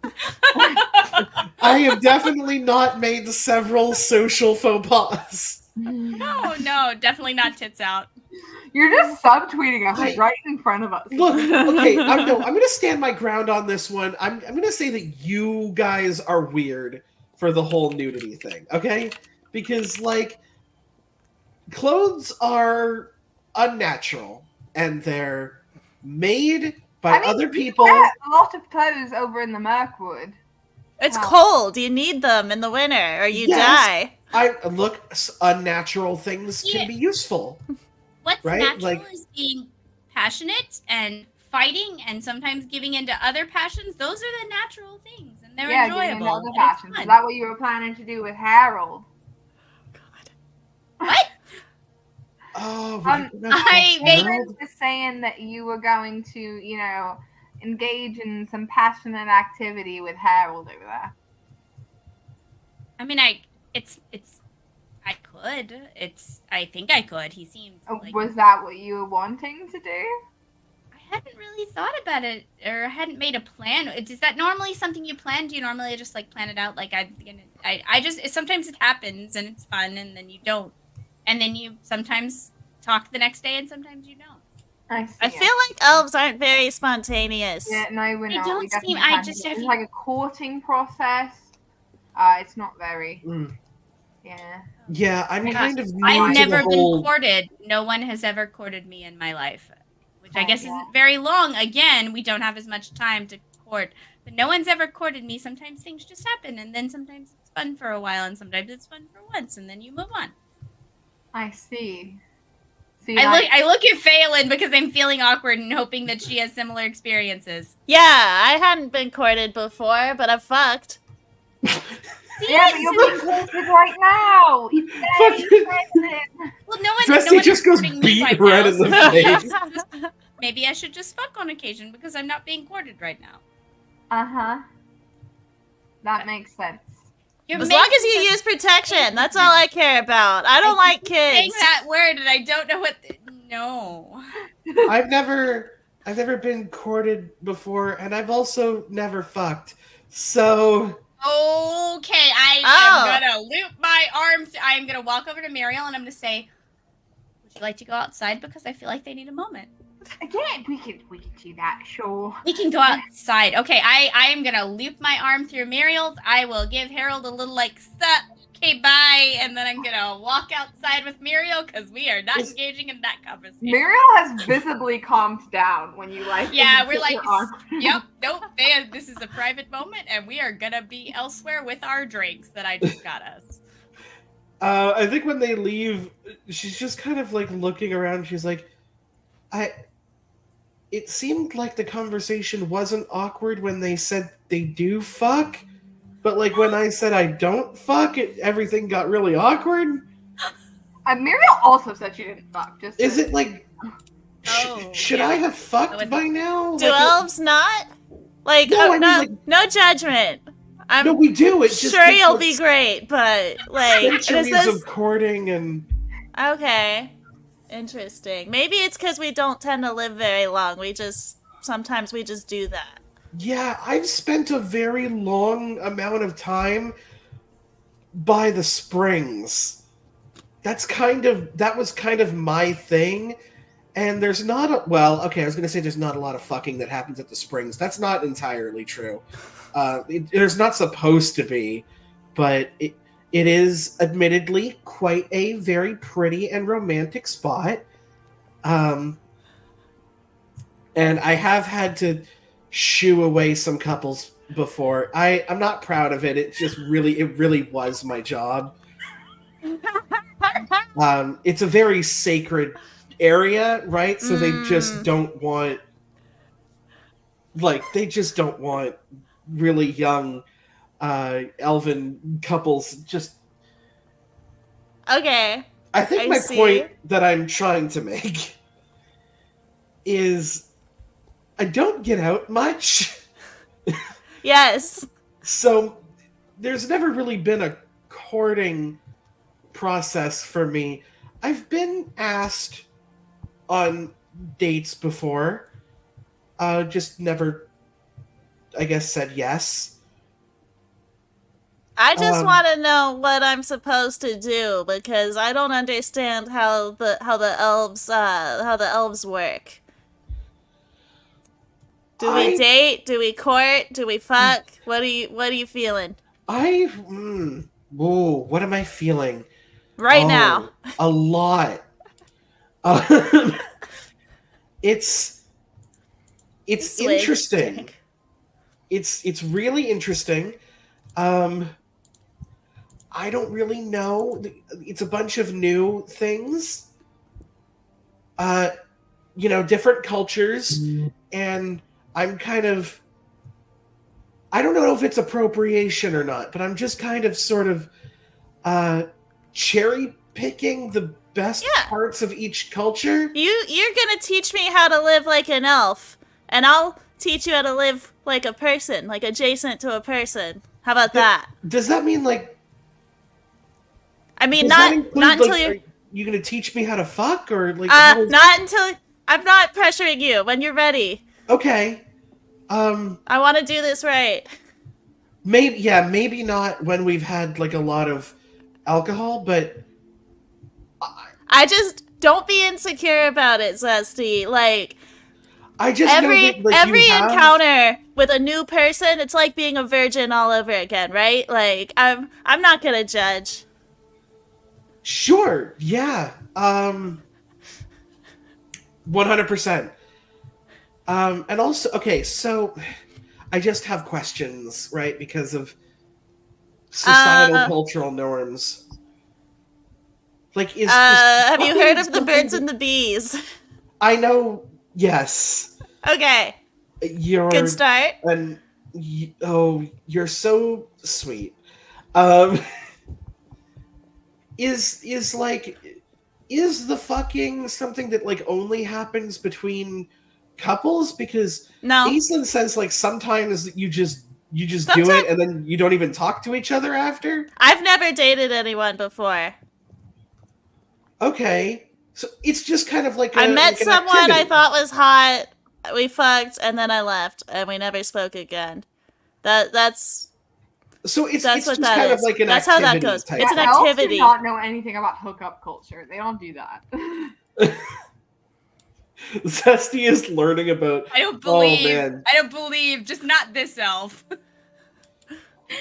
I have definitely not made several social faux pas. No, definitely not tits out. You're just subtweeting us right in front of us. Look, okay, I'm going to stand my ground on this one. I'm going to say that you guys are weird for the whole nudity thing, okay? Because, like, clothes are unnatural, and they're made by other people. Yeah, a lot of clothes over in the Mirkwood. It's cold. You need them in the winter, or you die. Unnatural things can be useful. What's right? natural is being passionate and fighting, and sometimes giving into other passions. Those are the natural things, and they're enjoyable. Other passions. Is that what you were planning to do with Harold? What? Oh, Harold was saying that you were going to, engage in some passionate activity with Harold over there. I mean, I think I could. He seemed like... Was that what you were wanting to do? I hadn't really thought about it, or hadn't made a plan. Is that normally something you plan? Do you normally just plan it out? Sometimes it happens and it's fun, and then you don't. And then you sometimes talk the next day, and sometimes you don't. I feel like elves aren't very spontaneous. Yeah, no, we're not. Don't seem. It's like a courting process. It's not very. Yeah. Yeah, I'm kind of new I've to never the whole... been courted. No one has ever courted me in my life, which I guess isn't very long. Again, we don't have as much time to court, but no one's ever courted me. Sometimes things just happen, and then sometimes it's fun for a while, and sometimes it's fun for once, and then you move on. I see. I look at Phelan because I'm feeling awkward and hoping that she has similar experiences. Yeah, I hadn't been courted before, but I've fucked. Yeah, but you're being courted right now. Well, no one. Fresty just goes beat red in the face. Maybe I should just fuck on occasion because I'm not being courted right now. That makes sense. As long as you use protection, that's all I care about. I don't like kids. Saying that word, and I don't know what. No. I've never been courted before, and I've also never fucked. So. Okay, I'm gonna loop my arms. I'm gonna walk over to Muriel, and I'm gonna say, "Would you like to go outside? Because I feel like they need a moment." Yeah, we can do that. Sure. We can go outside. Okay, I am gonna loop my arm through Muriel's. I will give Harold a little okay, bye, and then I'm gonna walk outside with Muriel because we are not engaging in that conversation. Muriel has visibly calmed down when you Yeah, we're like, yep, nope, this is a private moment, and we are gonna be elsewhere with our drinks that I just got us. I think when they leave, she's just kind of looking around. She's like, it seemed like the conversation wasn't awkward when they said they do fuck, but when I said I don't fuck, everything got really awkward. Muriel also said she didn't fuck. Is it should I have fucked by now? Do elves not? No judgment. No, we do. It's just sure you'll be great, but centuries of courting and. Okay. Interesting. Maybe it's because we don't tend to live very long. Sometimes we just do that. Yeah, I've spent a very long amount of time by the springs. That was kind of my thing. And there's not I was going to say there's not a lot of fucking that happens at the springs. That's not entirely true. There's not supposed to be, but it is admittedly quite a very pretty and romantic spot. And I have had to shoo away some couples before. I'm not proud of it. It really was my job. It's a very sacred area, right? So they just don't want, really young elven couples. Just, Okay. I think I my see. point that I'm trying to make is I don't get out much. Yes. So there's never really been a courting process for me. I've been asked on dates before, just never, I guess, said yes. I just Um, want to know what I'm supposed to do because I don't understand how the elves work. Do we I, date? Do we court? Do we fuck? What are you feeling what am I feeling? right now? Oh, a lot. Um, it's Swig, interesting. drink. It's really interesting. I don't really know. It's a bunch of new things. Different cultures, and I'm kind of. I don't know if it's appropriation or not, but I'm just kind of sort of cherry picking the best Yeah. parts of each culture. You're gonna teach me how to live like an elf, and I'll teach you how to live like a person, like adjacent to a person. How about that? Does that mean like? I mean, Does that not include, not until like, you're are you gonna teach me how to fuck or like? How is... not until I'm not pressuring you. When you're ready, Okay. I want to do this right. Maybe not when we've had like a lot of alcohol, but I just don't be insecure about it, Zesty. Like I just know that, like, every you have... encounter with a new person, it's like being a virgin all over again, right? Like I'm not gonna judge. Sure, yeah. 100%. And also, okay, so I just have questions, right? Because of societal cultural norms. Like, have you heard of the something birds that- and the bees? I know, yes. Okay, You're good start. you're so sweet. Um, is the fucking something that like only happens between couples? Because No, Aislinn says like sometimes you just do Sometimes- it and then you don't even talk to each other after. I've never dated anyone before. Okay, so it's just kind of like I met like an someone I activity. thought was hot. We fucked, and then I left, and we never spoke again. That's So it's what just that kind of is. like an That's how activity that goes. type It's an thing. Elves activity. do not know anything about hookup culture. They don't do that. Zesty is learning about. I don't believe. Oh man, I don't believe. Just not this elf.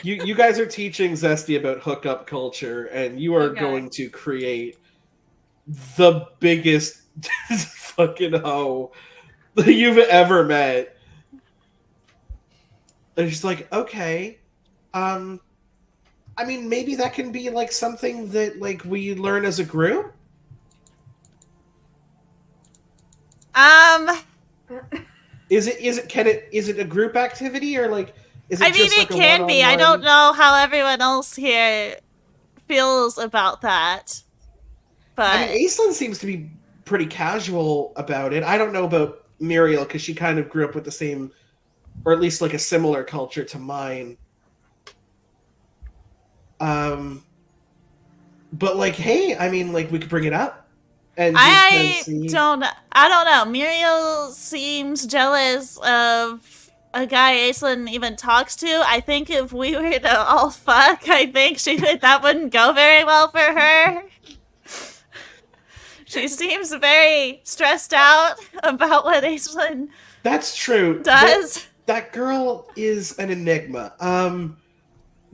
you guys are teaching Zesty about hookup culture, and you are Okay. going to create the biggest fucking hoe that you've ever met. And she's like, okay, I mean, maybe that can be like something that like we learn as a group. Is it a group activity or like is it I mean, just like it a can be. I one-on-one? don't know how everyone else here feels about that, but I mean, Aislinn seems to be pretty casual about it. I don't know about Muriel because she kind of grew up with the same, or at least like a similar culture to mine. But like, hey, I mean, like we could bring it up, and just kind of see. I don't know. Muriel seems jealous of a guy Aislinn even talks to. I think if we were to all fuck, I think that wouldn't go very well for her. She seems very stressed out about what Aislinn That's true. does. That girl is an enigma.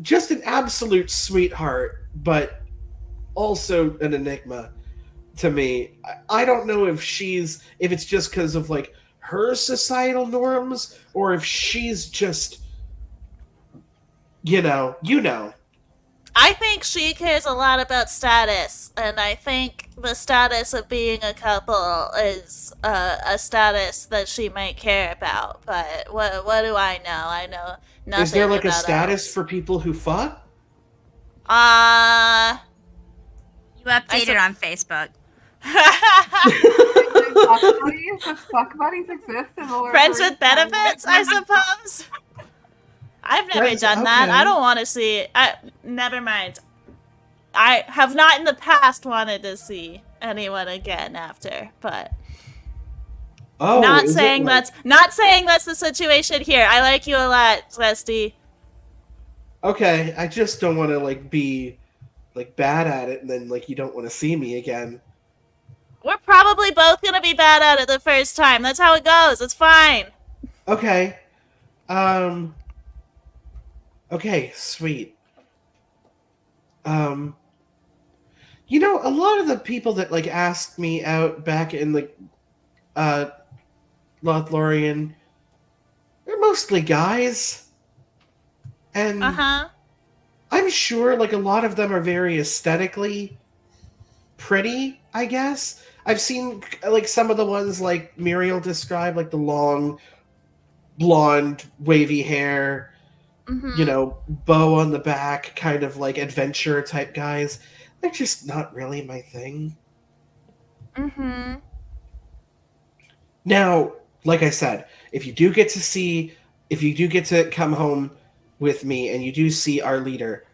Just an absolute sweetheart, but also an enigma to me. I don't know if it's just because of like her societal norms, or if she's just, you know. I think she cares a lot about status, and I think the status of being a couple is a status that she might care about. But what do I know? I know nothing Is there like a about status elves. for people who fuck? You updated on Facebook. Fuck buddies? Does fuck buddies exist in the Lord of the Friends Rings? with benefits, I suppose. I've never Friends- done that. okay. I don't want to see. Never mind. I have not in the past wanted to see anyone again after, but Oh, not is it saying like- that's the situation here. I like you a lot, Celeste. Okay, I just don't want to like be like bad at it, and then like you don't want to see me again. We're probably both gonna be bad at it the first time. That's how it goes. It's fine. Okay. Okay, sweet. You know, a lot of the people that like asked me out back in like Lothlorien, they're mostly guys. And Uh-huh. I'm sure like a lot of them are very aesthetically pretty, I guess. I've seen like some of the ones like Muriel described, like the long blonde wavy hair, Mm-hmm. you know, bow on the back, kind of like adventure type guys. They're just not really my thing. Mm-hmm. Now, like I said, if you do get to come home with me and you do see our leader,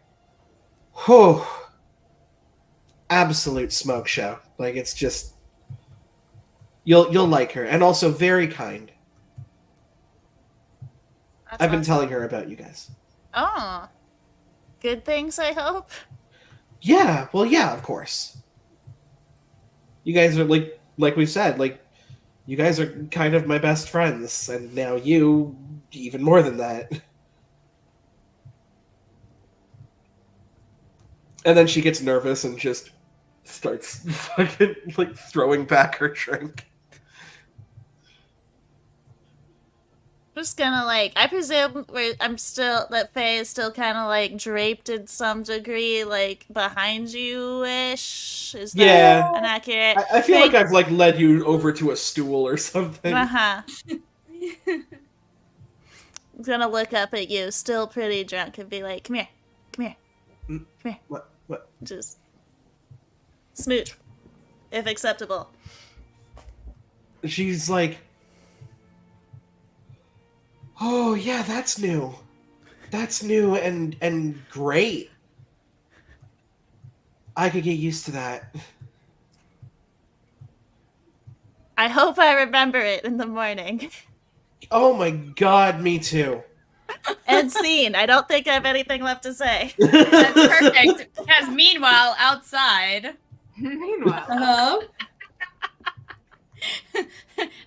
whew, absolute smoke show. Like it's just you'll like her, and also very kind. I've been telling her about you guys. Oh. Good things, I hope. Yeah, well, yeah, of course. You guys are like we said, like you guys are kind of my best friends, and now you even more than that. And then she gets nervous and just starts fucking like throwing back her drink. Just gonna I presume that Faye is still kind of like draped in some degree, like behind you ish. Is that Yeah. an accurate? I feel like I've like led you over to a stool or something. Uh-huh. I'm gonna look up at you, still pretty drunk, and be like, come here, come here, come here. What? Just smooch, if acceptable. She's like, oh yeah, that's new. That's new and great. I could get used to that. I hope I remember it in the morning. Oh my god, me too. End scene. I don't think I have anything left to say. That's perfect. Because meanwhile, outside, Meanwhile, Uh-huh.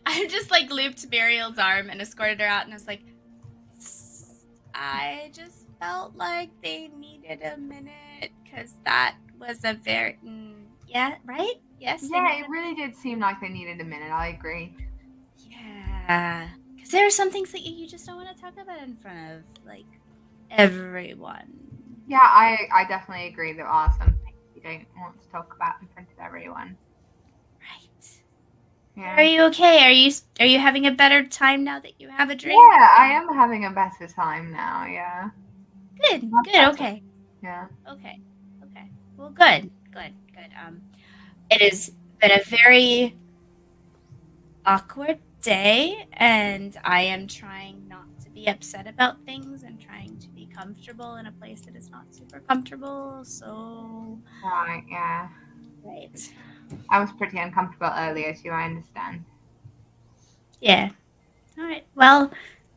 I just like looped Muriel's arm and escorted her out, and I was like, I just felt like they needed a minute because that was a very yeah, right? Yes. they yeah, needed it really did seem like they needed a minute. I agree. Yeah, because there are some things that you just don't want to talk about in front of like everyone. Yeah, I definitely agree. There are some things you don't want to talk about in front of everyone. Right. Yeah. Are you okay? Are you having a better time now that you have a drink? Yeah, I am having a better time now. Yeah. Good. Not Good. better. Okay. Yeah. Okay. Okay. Well, good. Good. Good. It has been a very awkward day, and I am trying not to be upset about things and trying to be comfortable in a place that is not super comfortable. So, Right. Yeah. right. I was pretty uncomfortable earlier too. I understand. Yeah. All right. Well,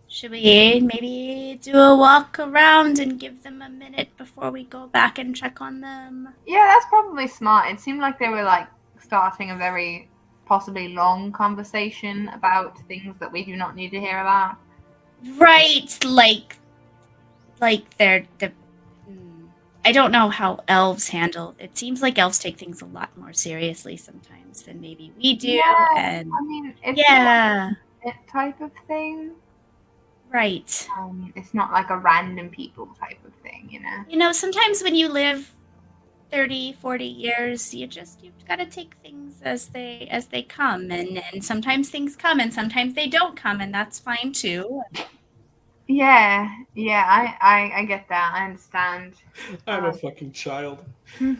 should we maybe do a walk around and give them a minute before we go back and check on them? Yeah, that's probably smart. It seemed like they were like starting a very possibly long conversation about things that we do not need to hear about. Right. Like they're the. I don't know how elves handle. It seems like elves take things a lot more seriously sometimes than maybe we do. Yeah, And I mean, it's yeah, not a type of thing. right. It's not like a random people type of thing. you know. You know, sometimes when you live 30, 40 years, you've got to take things as they come, and sometimes things come and sometimes they don't come, and that's fine too. Yeah, I get that. I understand. I'm a fucking child. You're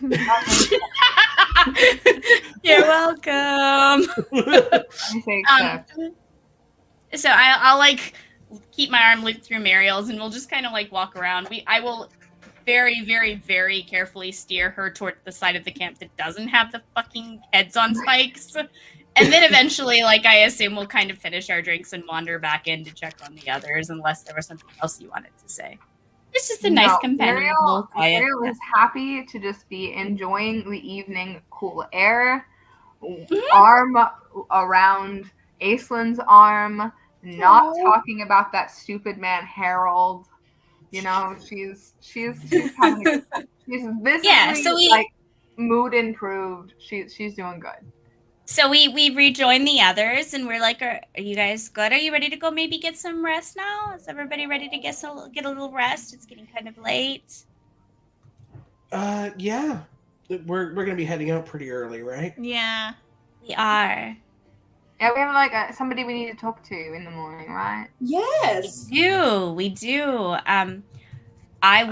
welcome. I say accept. So I'll like keep my arm looped through Mariel's, and we'll just kind of like walk around. I will very, very, very carefully steer her toward the side of the camp that doesn't have the fucking heads on spikes. And then eventually, like, I assume we'll kind of finish our drinks and wander back in to check on the others, unless there was something else you wanted to say. It's just a nice companion. Ariel is happy to just be enjoying the evening cool air, arm around Aislin's arm, not talking about that stupid man Harold. You know, she's having a good time. She's visibly like mood improved. She's doing good. So we rejoin the others, and we're like, are you guys good? Are you ready to go maybe get some rest now? Is everybody ready to get a little rest? It's getting kind of late. Yeah. We're going to be heading out pretty early, right? Yeah. We are. Yeah, we have like somebody we need to talk to in the morning, right? Yes. We do. I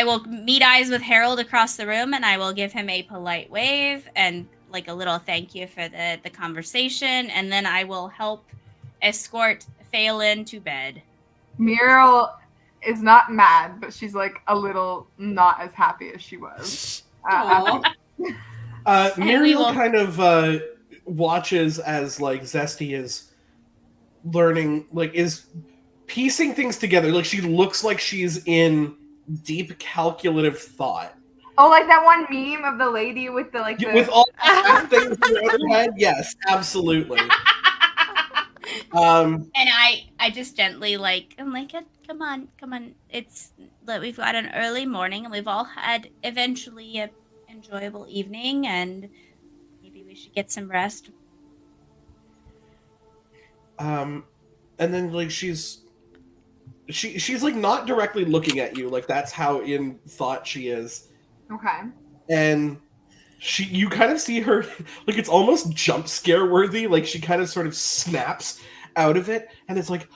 will meet eyes with Harold across the room, and I will give him a polite wave and like a little thank you for the conversation, and then I will help escort Phelan to bed. Muriel is not mad, but she's like a little not as happy as she was. Muriel kind of watches as like Zesty is learning, like is piecing things together. Like she looks like she's in deep calculative thought. Oh, like that one meme of the lady with the like with all the things in her head. Yes, absolutely. And I just gently I'm like, come on. We've got an early morning, and we've all had eventually a enjoyable evening, and maybe we should get some rest. And then like she's like not directly looking at you, like that's how in thought she is. Okay. And you kind of see her, like it's almost jump scare worthy, like she kind of sort of snaps out of it, and it's like,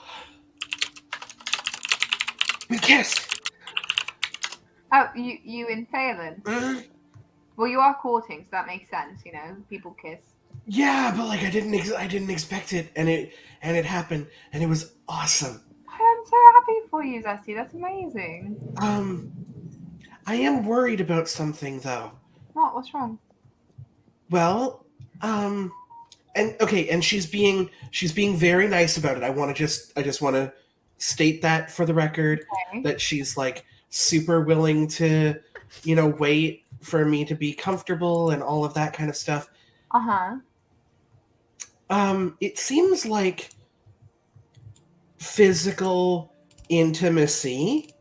we kissed. Oh, you and Phelan? Well, you are courting, so that makes sense, you know, people kiss. Yeah, but like I didn't expect it, and it happened, and it was awesome. I'm so happy for you, Zesty. That's amazing. I am worried about something though. What? What's wrong? Well, and she's being very nice about it. I just want to state that for the record, that she's like super willing to, you know, wait for me to be comfortable and all of that kind of stuff. It seems like physical intimacy.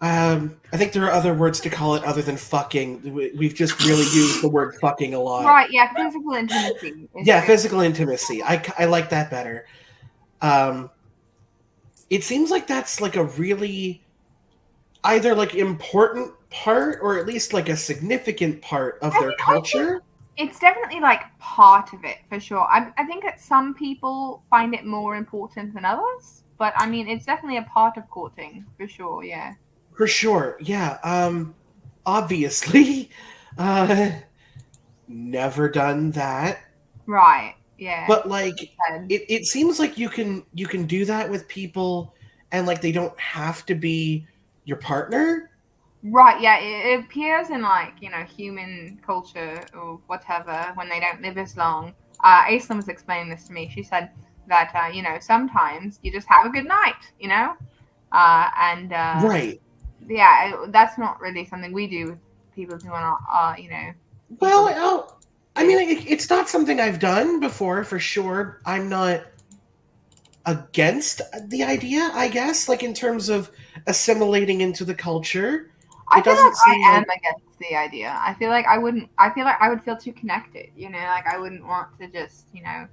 I think there are other words to call it other than fucking. We've just really used the word fucking a lot. Right, yeah, physical intimacy. Yeah, physical intimacy. I like that better. It seems like that's like a really either like important part or at least like a significant part of their culture. It's definitely like part of it for sure. I think that some people find it more important than others, but I mean, it's definitely a part of courting for sure. Yeah. For sure, yeah. Obviously, never done that. Right. Yeah. But like, it seems like you can do that with people, and like they don't have to be your partner. Right. Yeah. It appears in like, you know, human culture or whatever when they don't live as long. Aislinn was explaining this to me. She said that you know, sometimes you just have a good night, you know, and right. Yeah, that's not really something we do with people who are not, you know. Well, I mean, it's not something I've done before, for sure. I'm not against the idea, I guess, like in terms of assimilating into the culture. I feel like I am against the idea. I feel like I would feel too connected, you know, like I wouldn't want to just, you know.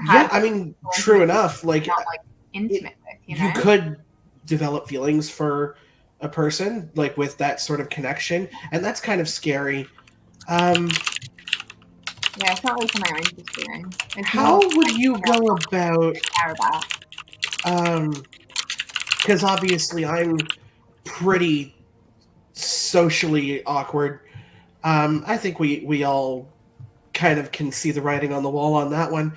Yeah, I mean, true enough. Like, not like intimate with, you know. You could develop feelings for a person, like with that sort of connection, and that's kind of scary. Yeah, it's not really something I'm interested in. It's How more would you go about? care about. Because obviously I'm pretty socially awkward. I think we all kind of can see the writing on the wall on that one.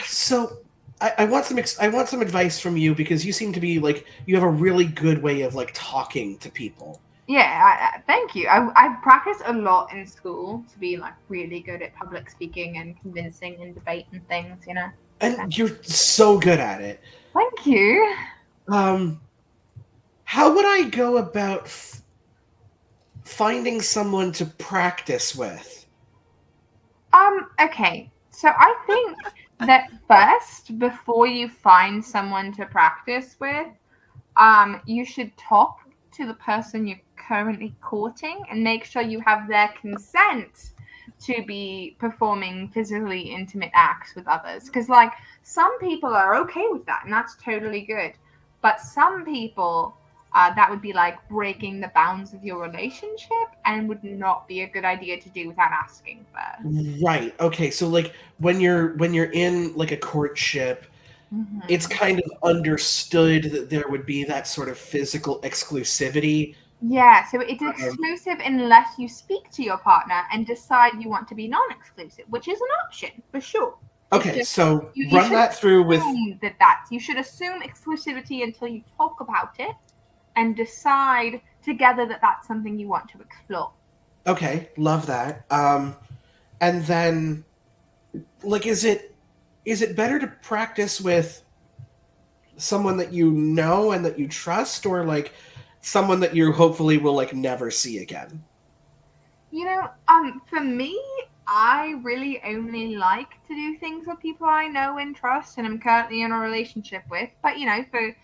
So I want I want some advice from you, because you seem to be like you have a really good way of like talking to people. Yeah, thank you. I've practiced a lot in school to be like really good at public speaking and convincing in debate and things, you know. And you're so good at it. Thank you. How would I go about finding someone to practice with? Okay. So I think that first, before you find someone to practice with, you should talk to the person you're currently courting and make sure you have their consent to be performing physically intimate acts with others. Because, like, some people are okay with that, and that's totally good. But some people, that would be like breaking the bounds of your relationship and would not be a good idea to do without asking first. Right. Okay. So like when you're in like a courtship, it's kind of understood that there would be that sort of physical exclusivity. Yeah, so it's exclusive unless you speak to your partner and decide you want to be non-exclusive, which is an option for sure. Okay, just, so run that through with that you should assume exclusivity until you talk about it and decide together that that's something you want to explore. Okay, love that. And then, like, is it better to practice with someone that you know and that you trust, or like someone that you hopefully will like never see again? You know, for me, I really only like to do things with people I know and trust and I'm currently in a relationship with. But you know, for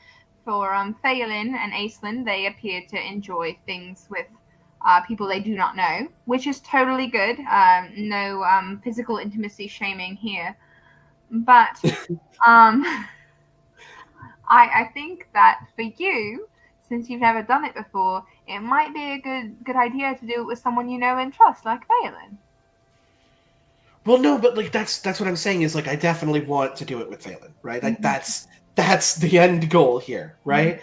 Phelan and Aislinn, they appear to enjoy things with people they do not know, which is totally good. No physical intimacy shaming here. But I think that for you, since you've never done it before, it might be a good idea to do it with someone you know and trust, like Phelan. Well, no, but like that's what I'm saying is like I definitely want to do it with Phelan, right? Like that's the end goal here, right?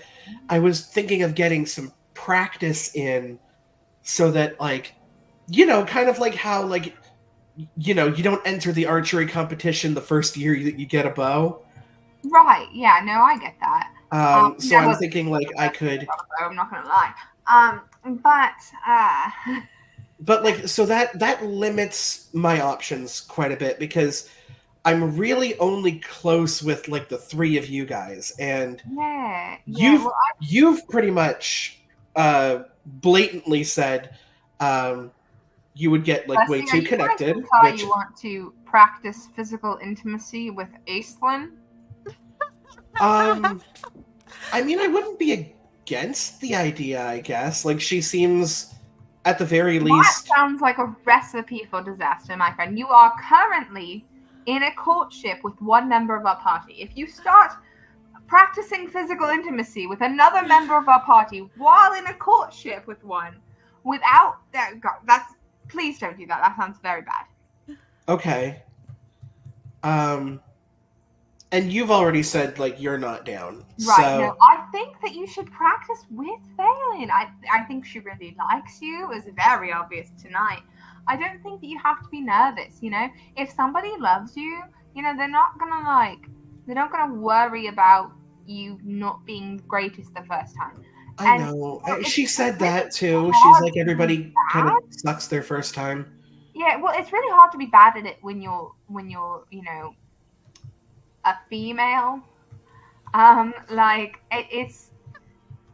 I was thinking of getting some practice in so that like, you know, kind of like how like, you know, you don't enter the archery competition the first year you get a bow. Right. Yeah. No, I get that. So I'm thinking like I could. I'm not gonna lie. But like, so that limits my options quite a bit because I'm really only close with like the three of you guys, and you've pretty much blatantly said you would get like way too connected. Which you want to practice physical intimacy with Aislinn? I mean, I wouldn't be against the idea, I guess. Like, she seems, at the very least... That sounds like a recipe for disaster, my friend. You are currently in a courtship with one member of our party. If you start practicing physical intimacy with another member of our party while in a courtship with one, without... please don't do that. That sounds very bad. Okay. And you've already said, like, you're not down. Right. So... No, I think that you should practice with Phelan. I think she really likes you. It was very obvious tonight. I don't think that you have to be nervous, you know? If somebody loves you, you know, they're not gonna worry about you not being the greatest the first time. I know. She said that, too. She's like, everybody kind of sucks their first time. Yeah, well, it's really hard to be bad at it when you're, you know, a female.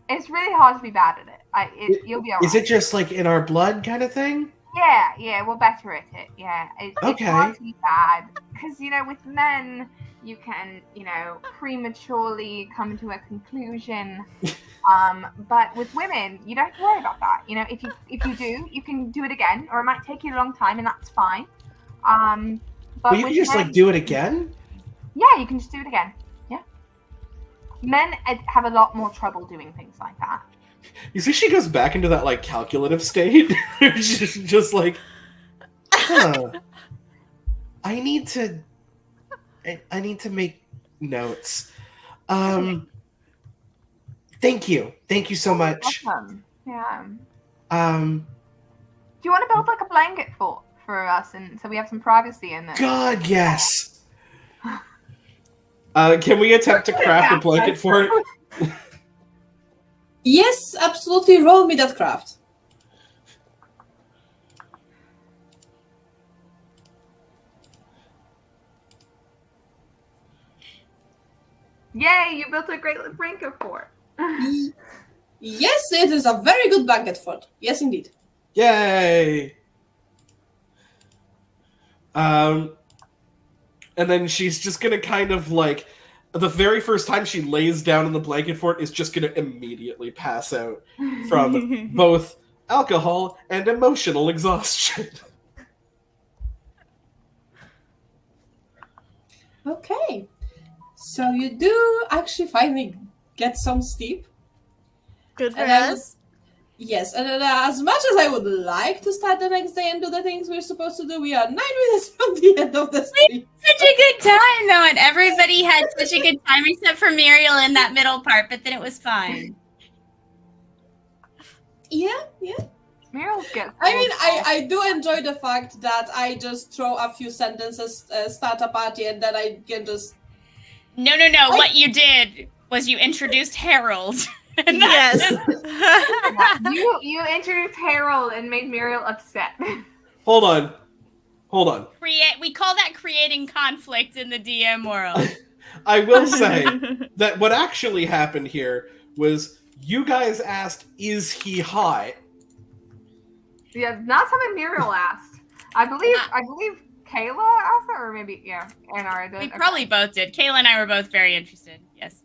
It's really hard to be bad at it. You'll be alright. Is it just like in our blood kind of thing? Yeah, we're better at it. Yeah, it's hard to be bad because you know with men you can prematurely come to a conclusion, but with women you don't have to worry about that. You know, if you do, you can do it again, or it might take you a long time, and that's fine. But you can just like do it again. Yeah, you can just do it again. Yeah. Men have a lot more trouble doing things like that. You see, she goes back into that like calculative state. She's just like, huh. I need to make notes. Thank you so much. Awesome. Yeah. Um, Do you want to build like a blanket fort for us, and so we have some privacy in there? God, yes. Can we attempt to craft a blanket for it? Yes, absolutely. Roll me that craft. Yay! You built a great blanket fort. Yes, it is a very good blanket fort. Yes, indeed. Yay! And then she's just gonna kind of like, the very first time she lays down in the blanket fort is just gonna immediately pass out from both alcohol and emotional exhaustion. Okay. So you do actually finally get some sleep. Good for And I us. Yes, and as much as I would like to start the next day and do the things we're supposed to do, we are 9 minutes from the end of the stream. Such a good time, though, and everybody had such a good time except for Muriel in that middle part, but then it was fine. Yeah. Muriel's good. I mean, I do enjoy the fact that I just throw a few sentences, start a party, and then I can just... No. What you did was you introduced Harold. Yes. You introduced Harold and made Muriel upset. Hold on. We call that creating conflict in the DM world. I will say that what actually happened here was you guys asked, is he hot? Yeah, not something Muriel asked. I believe Kayla asked her, or maybe Anara did. We probably both did. Kayla and I were both very interested. Yes.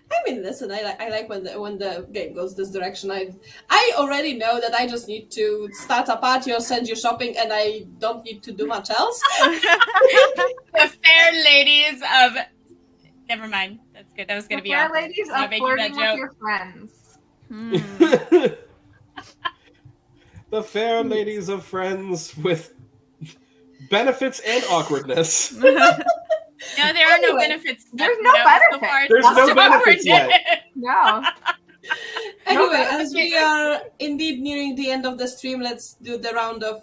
I mean, listen, I like when the game goes this direction. I already know that I just need to start a party or send you shopping, and I don't need to do much else. The fair ladies of... Never mind. That's good. That was going to be fair awkward. ladies I'm of making that flirting with joke. your friends. The fair ladies of friends with benefits and awkwardness. No, there are no Anyway, benefits. there's no So benefits. far, it's There's just no benefits awkwardness. yet. No. Anyway, as we are indeed nearing the end of the stream, let's do the round of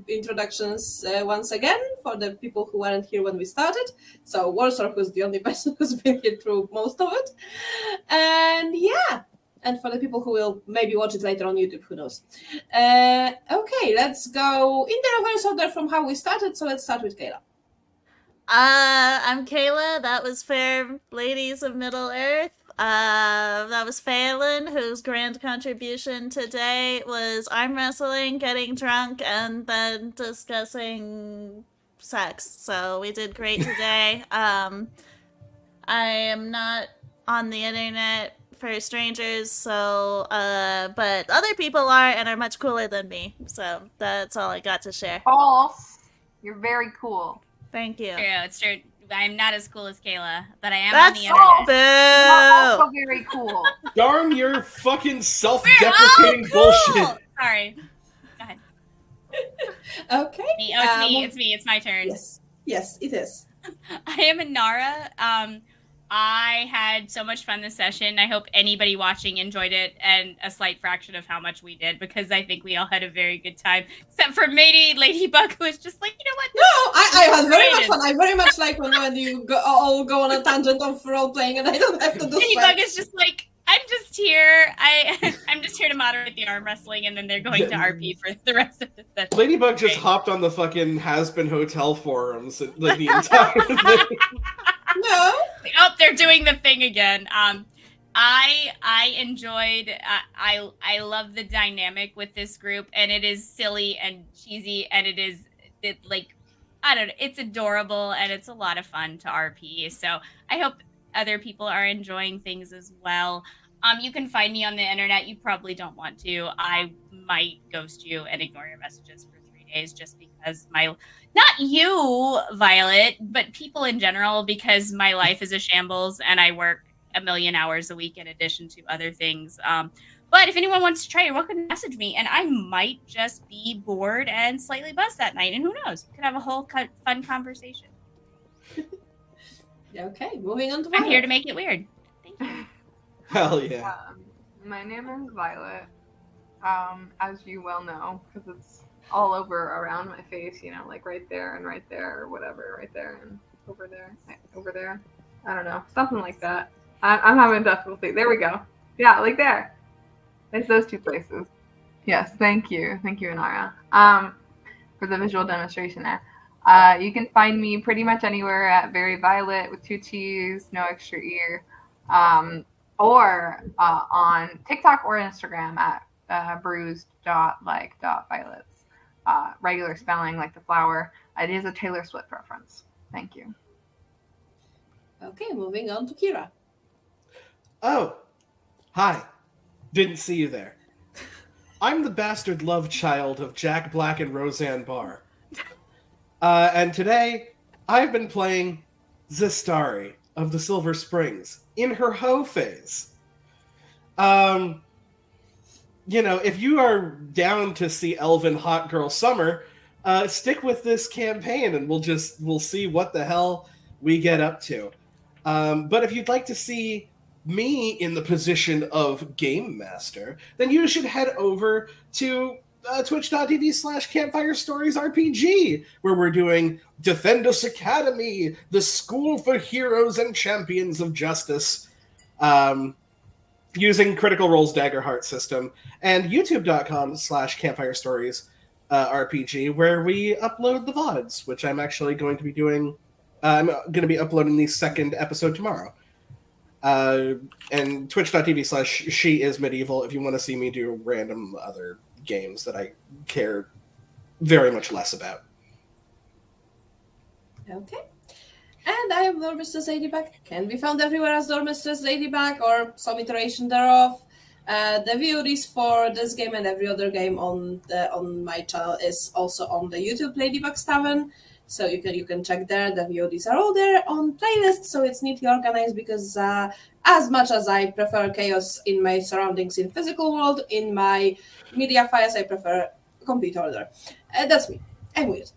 introductions once again for the people who weren't here when we started. So Warsaw, who's the only person who's been here through most of it. And yeah, and for the people who will maybe watch it later on YouTube, who knows. Okay, let's go in the reverse order from how we started. So let's start with Kayla. I'm Kayla. That was Fair Ladies of Middle Earth. That was Phelan, whose grand contribution today was arm wrestling, getting drunk, and then discussing sex. So we did great today. I am not on the internet for strangers, so but other people are and are much cooler than me. So that's all I got to share. False. You're very cool. Thank you. True, it's true. I'm not as cool as Kayla, but I am That's on the internet. You're boo. also very cool. Darn your fucking self-deprecating We're all cool! bullshit. Sorry. Go ahead. Okay. It's me. It's my turn. Yes, it is. I am Anara. I had so much fun this session. I hope anybody watching enjoyed it, and a slight fraction of how much we did, because I think we all had a very good time. Except for Ladybug, who was just like, you know what? No, I had very much fun. I very much like when you all go on a tangent of role playing, and I don't have to do Ladybug is just like, I'm just here. I'm just here to moderate the arm wrestling, and then they're going to RP for the rest of the session. Ladybug just hopped on the fucking Has-Been Hotel forums like the entire thing. No. Oh, they're doing the thing again. I enjoyed. I love the dynamic with this group, and it is silly and cheesy, and like, I don't know. It's adorable, and it's a lot of fun to RP. So I hope other people are enjoying things as well. You can find me on the internet. You probably don't want to. I might ghost you and ignore your messages for 3 days just because not you, Violet, but people in general, because my life is a shambles and I work a million hours a week in addition to other things. But if anyone wants to try, you're welcome to message me, and I might just be bored and slightly buzzed that night, and who knows? We could have a whole fun conversation. Okay, moving on to I'm Violet. here to make it weird. Thank you. Hell yeah. My name is Violet, as you well know, because it's all around my face, like right there and right there, or whatever, right there and over there. I don't know, something like that. I'm having difficulty. There we go. Yeah, like there. It's those two places. Yes, thank you, Inara, for the visual demonstration there. You can find me pretty much anywhere at Very Violet with 2 T's, no extra ear, or on TikTok or Instagram at bruised.like.violets. Regular spelling like the flower. It is a Taylor Swift reference. Thank you. Okay, moving on to Kira. Oh, hi. Didn't see you there. I'm the bastard love child of Jack Black and Roseanne Barr. And today, I've been playing Zistari of the Silver Springs in her hoe phase. If you are down to see Elven Hot Girl Summer, stick with this campaign and we'll see what the hell we get up to. But if you'd like to see me in the position of Game Master, then you should head over to twitch.tv/Campfire Stories RPG, where we're doing Defend Us Academy, the School for Heroes and Champions of Justice, using Critical Role's Daggerheart system, and youtube.com/Campfire Stories RPG, where we upload the VODs, which I'm actually going to be doing. I'm going to be uploading the second episode tomorrow. And twitch.tv/SheIsMedieval if you want to see me do random other games that I care very much less about. Okay. And I am Loremistress LadyBug. Can be found everywhere as Loremistress LadyBug or some iteration thereof. The VODs for this game and every other game on my channel is also on the YouTube Ladybug's Tavern. So you can check there. The VODs are all there on playlists, so it's neatly organized because as much as I prefer chaos in my surroundings in physical world, in my media files I prefer complete order. That's me. I'm weird.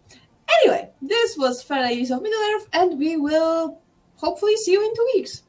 Anyway, this was Fair Ladies of Middle-earth, and we will hopefully see you in 2 weeks.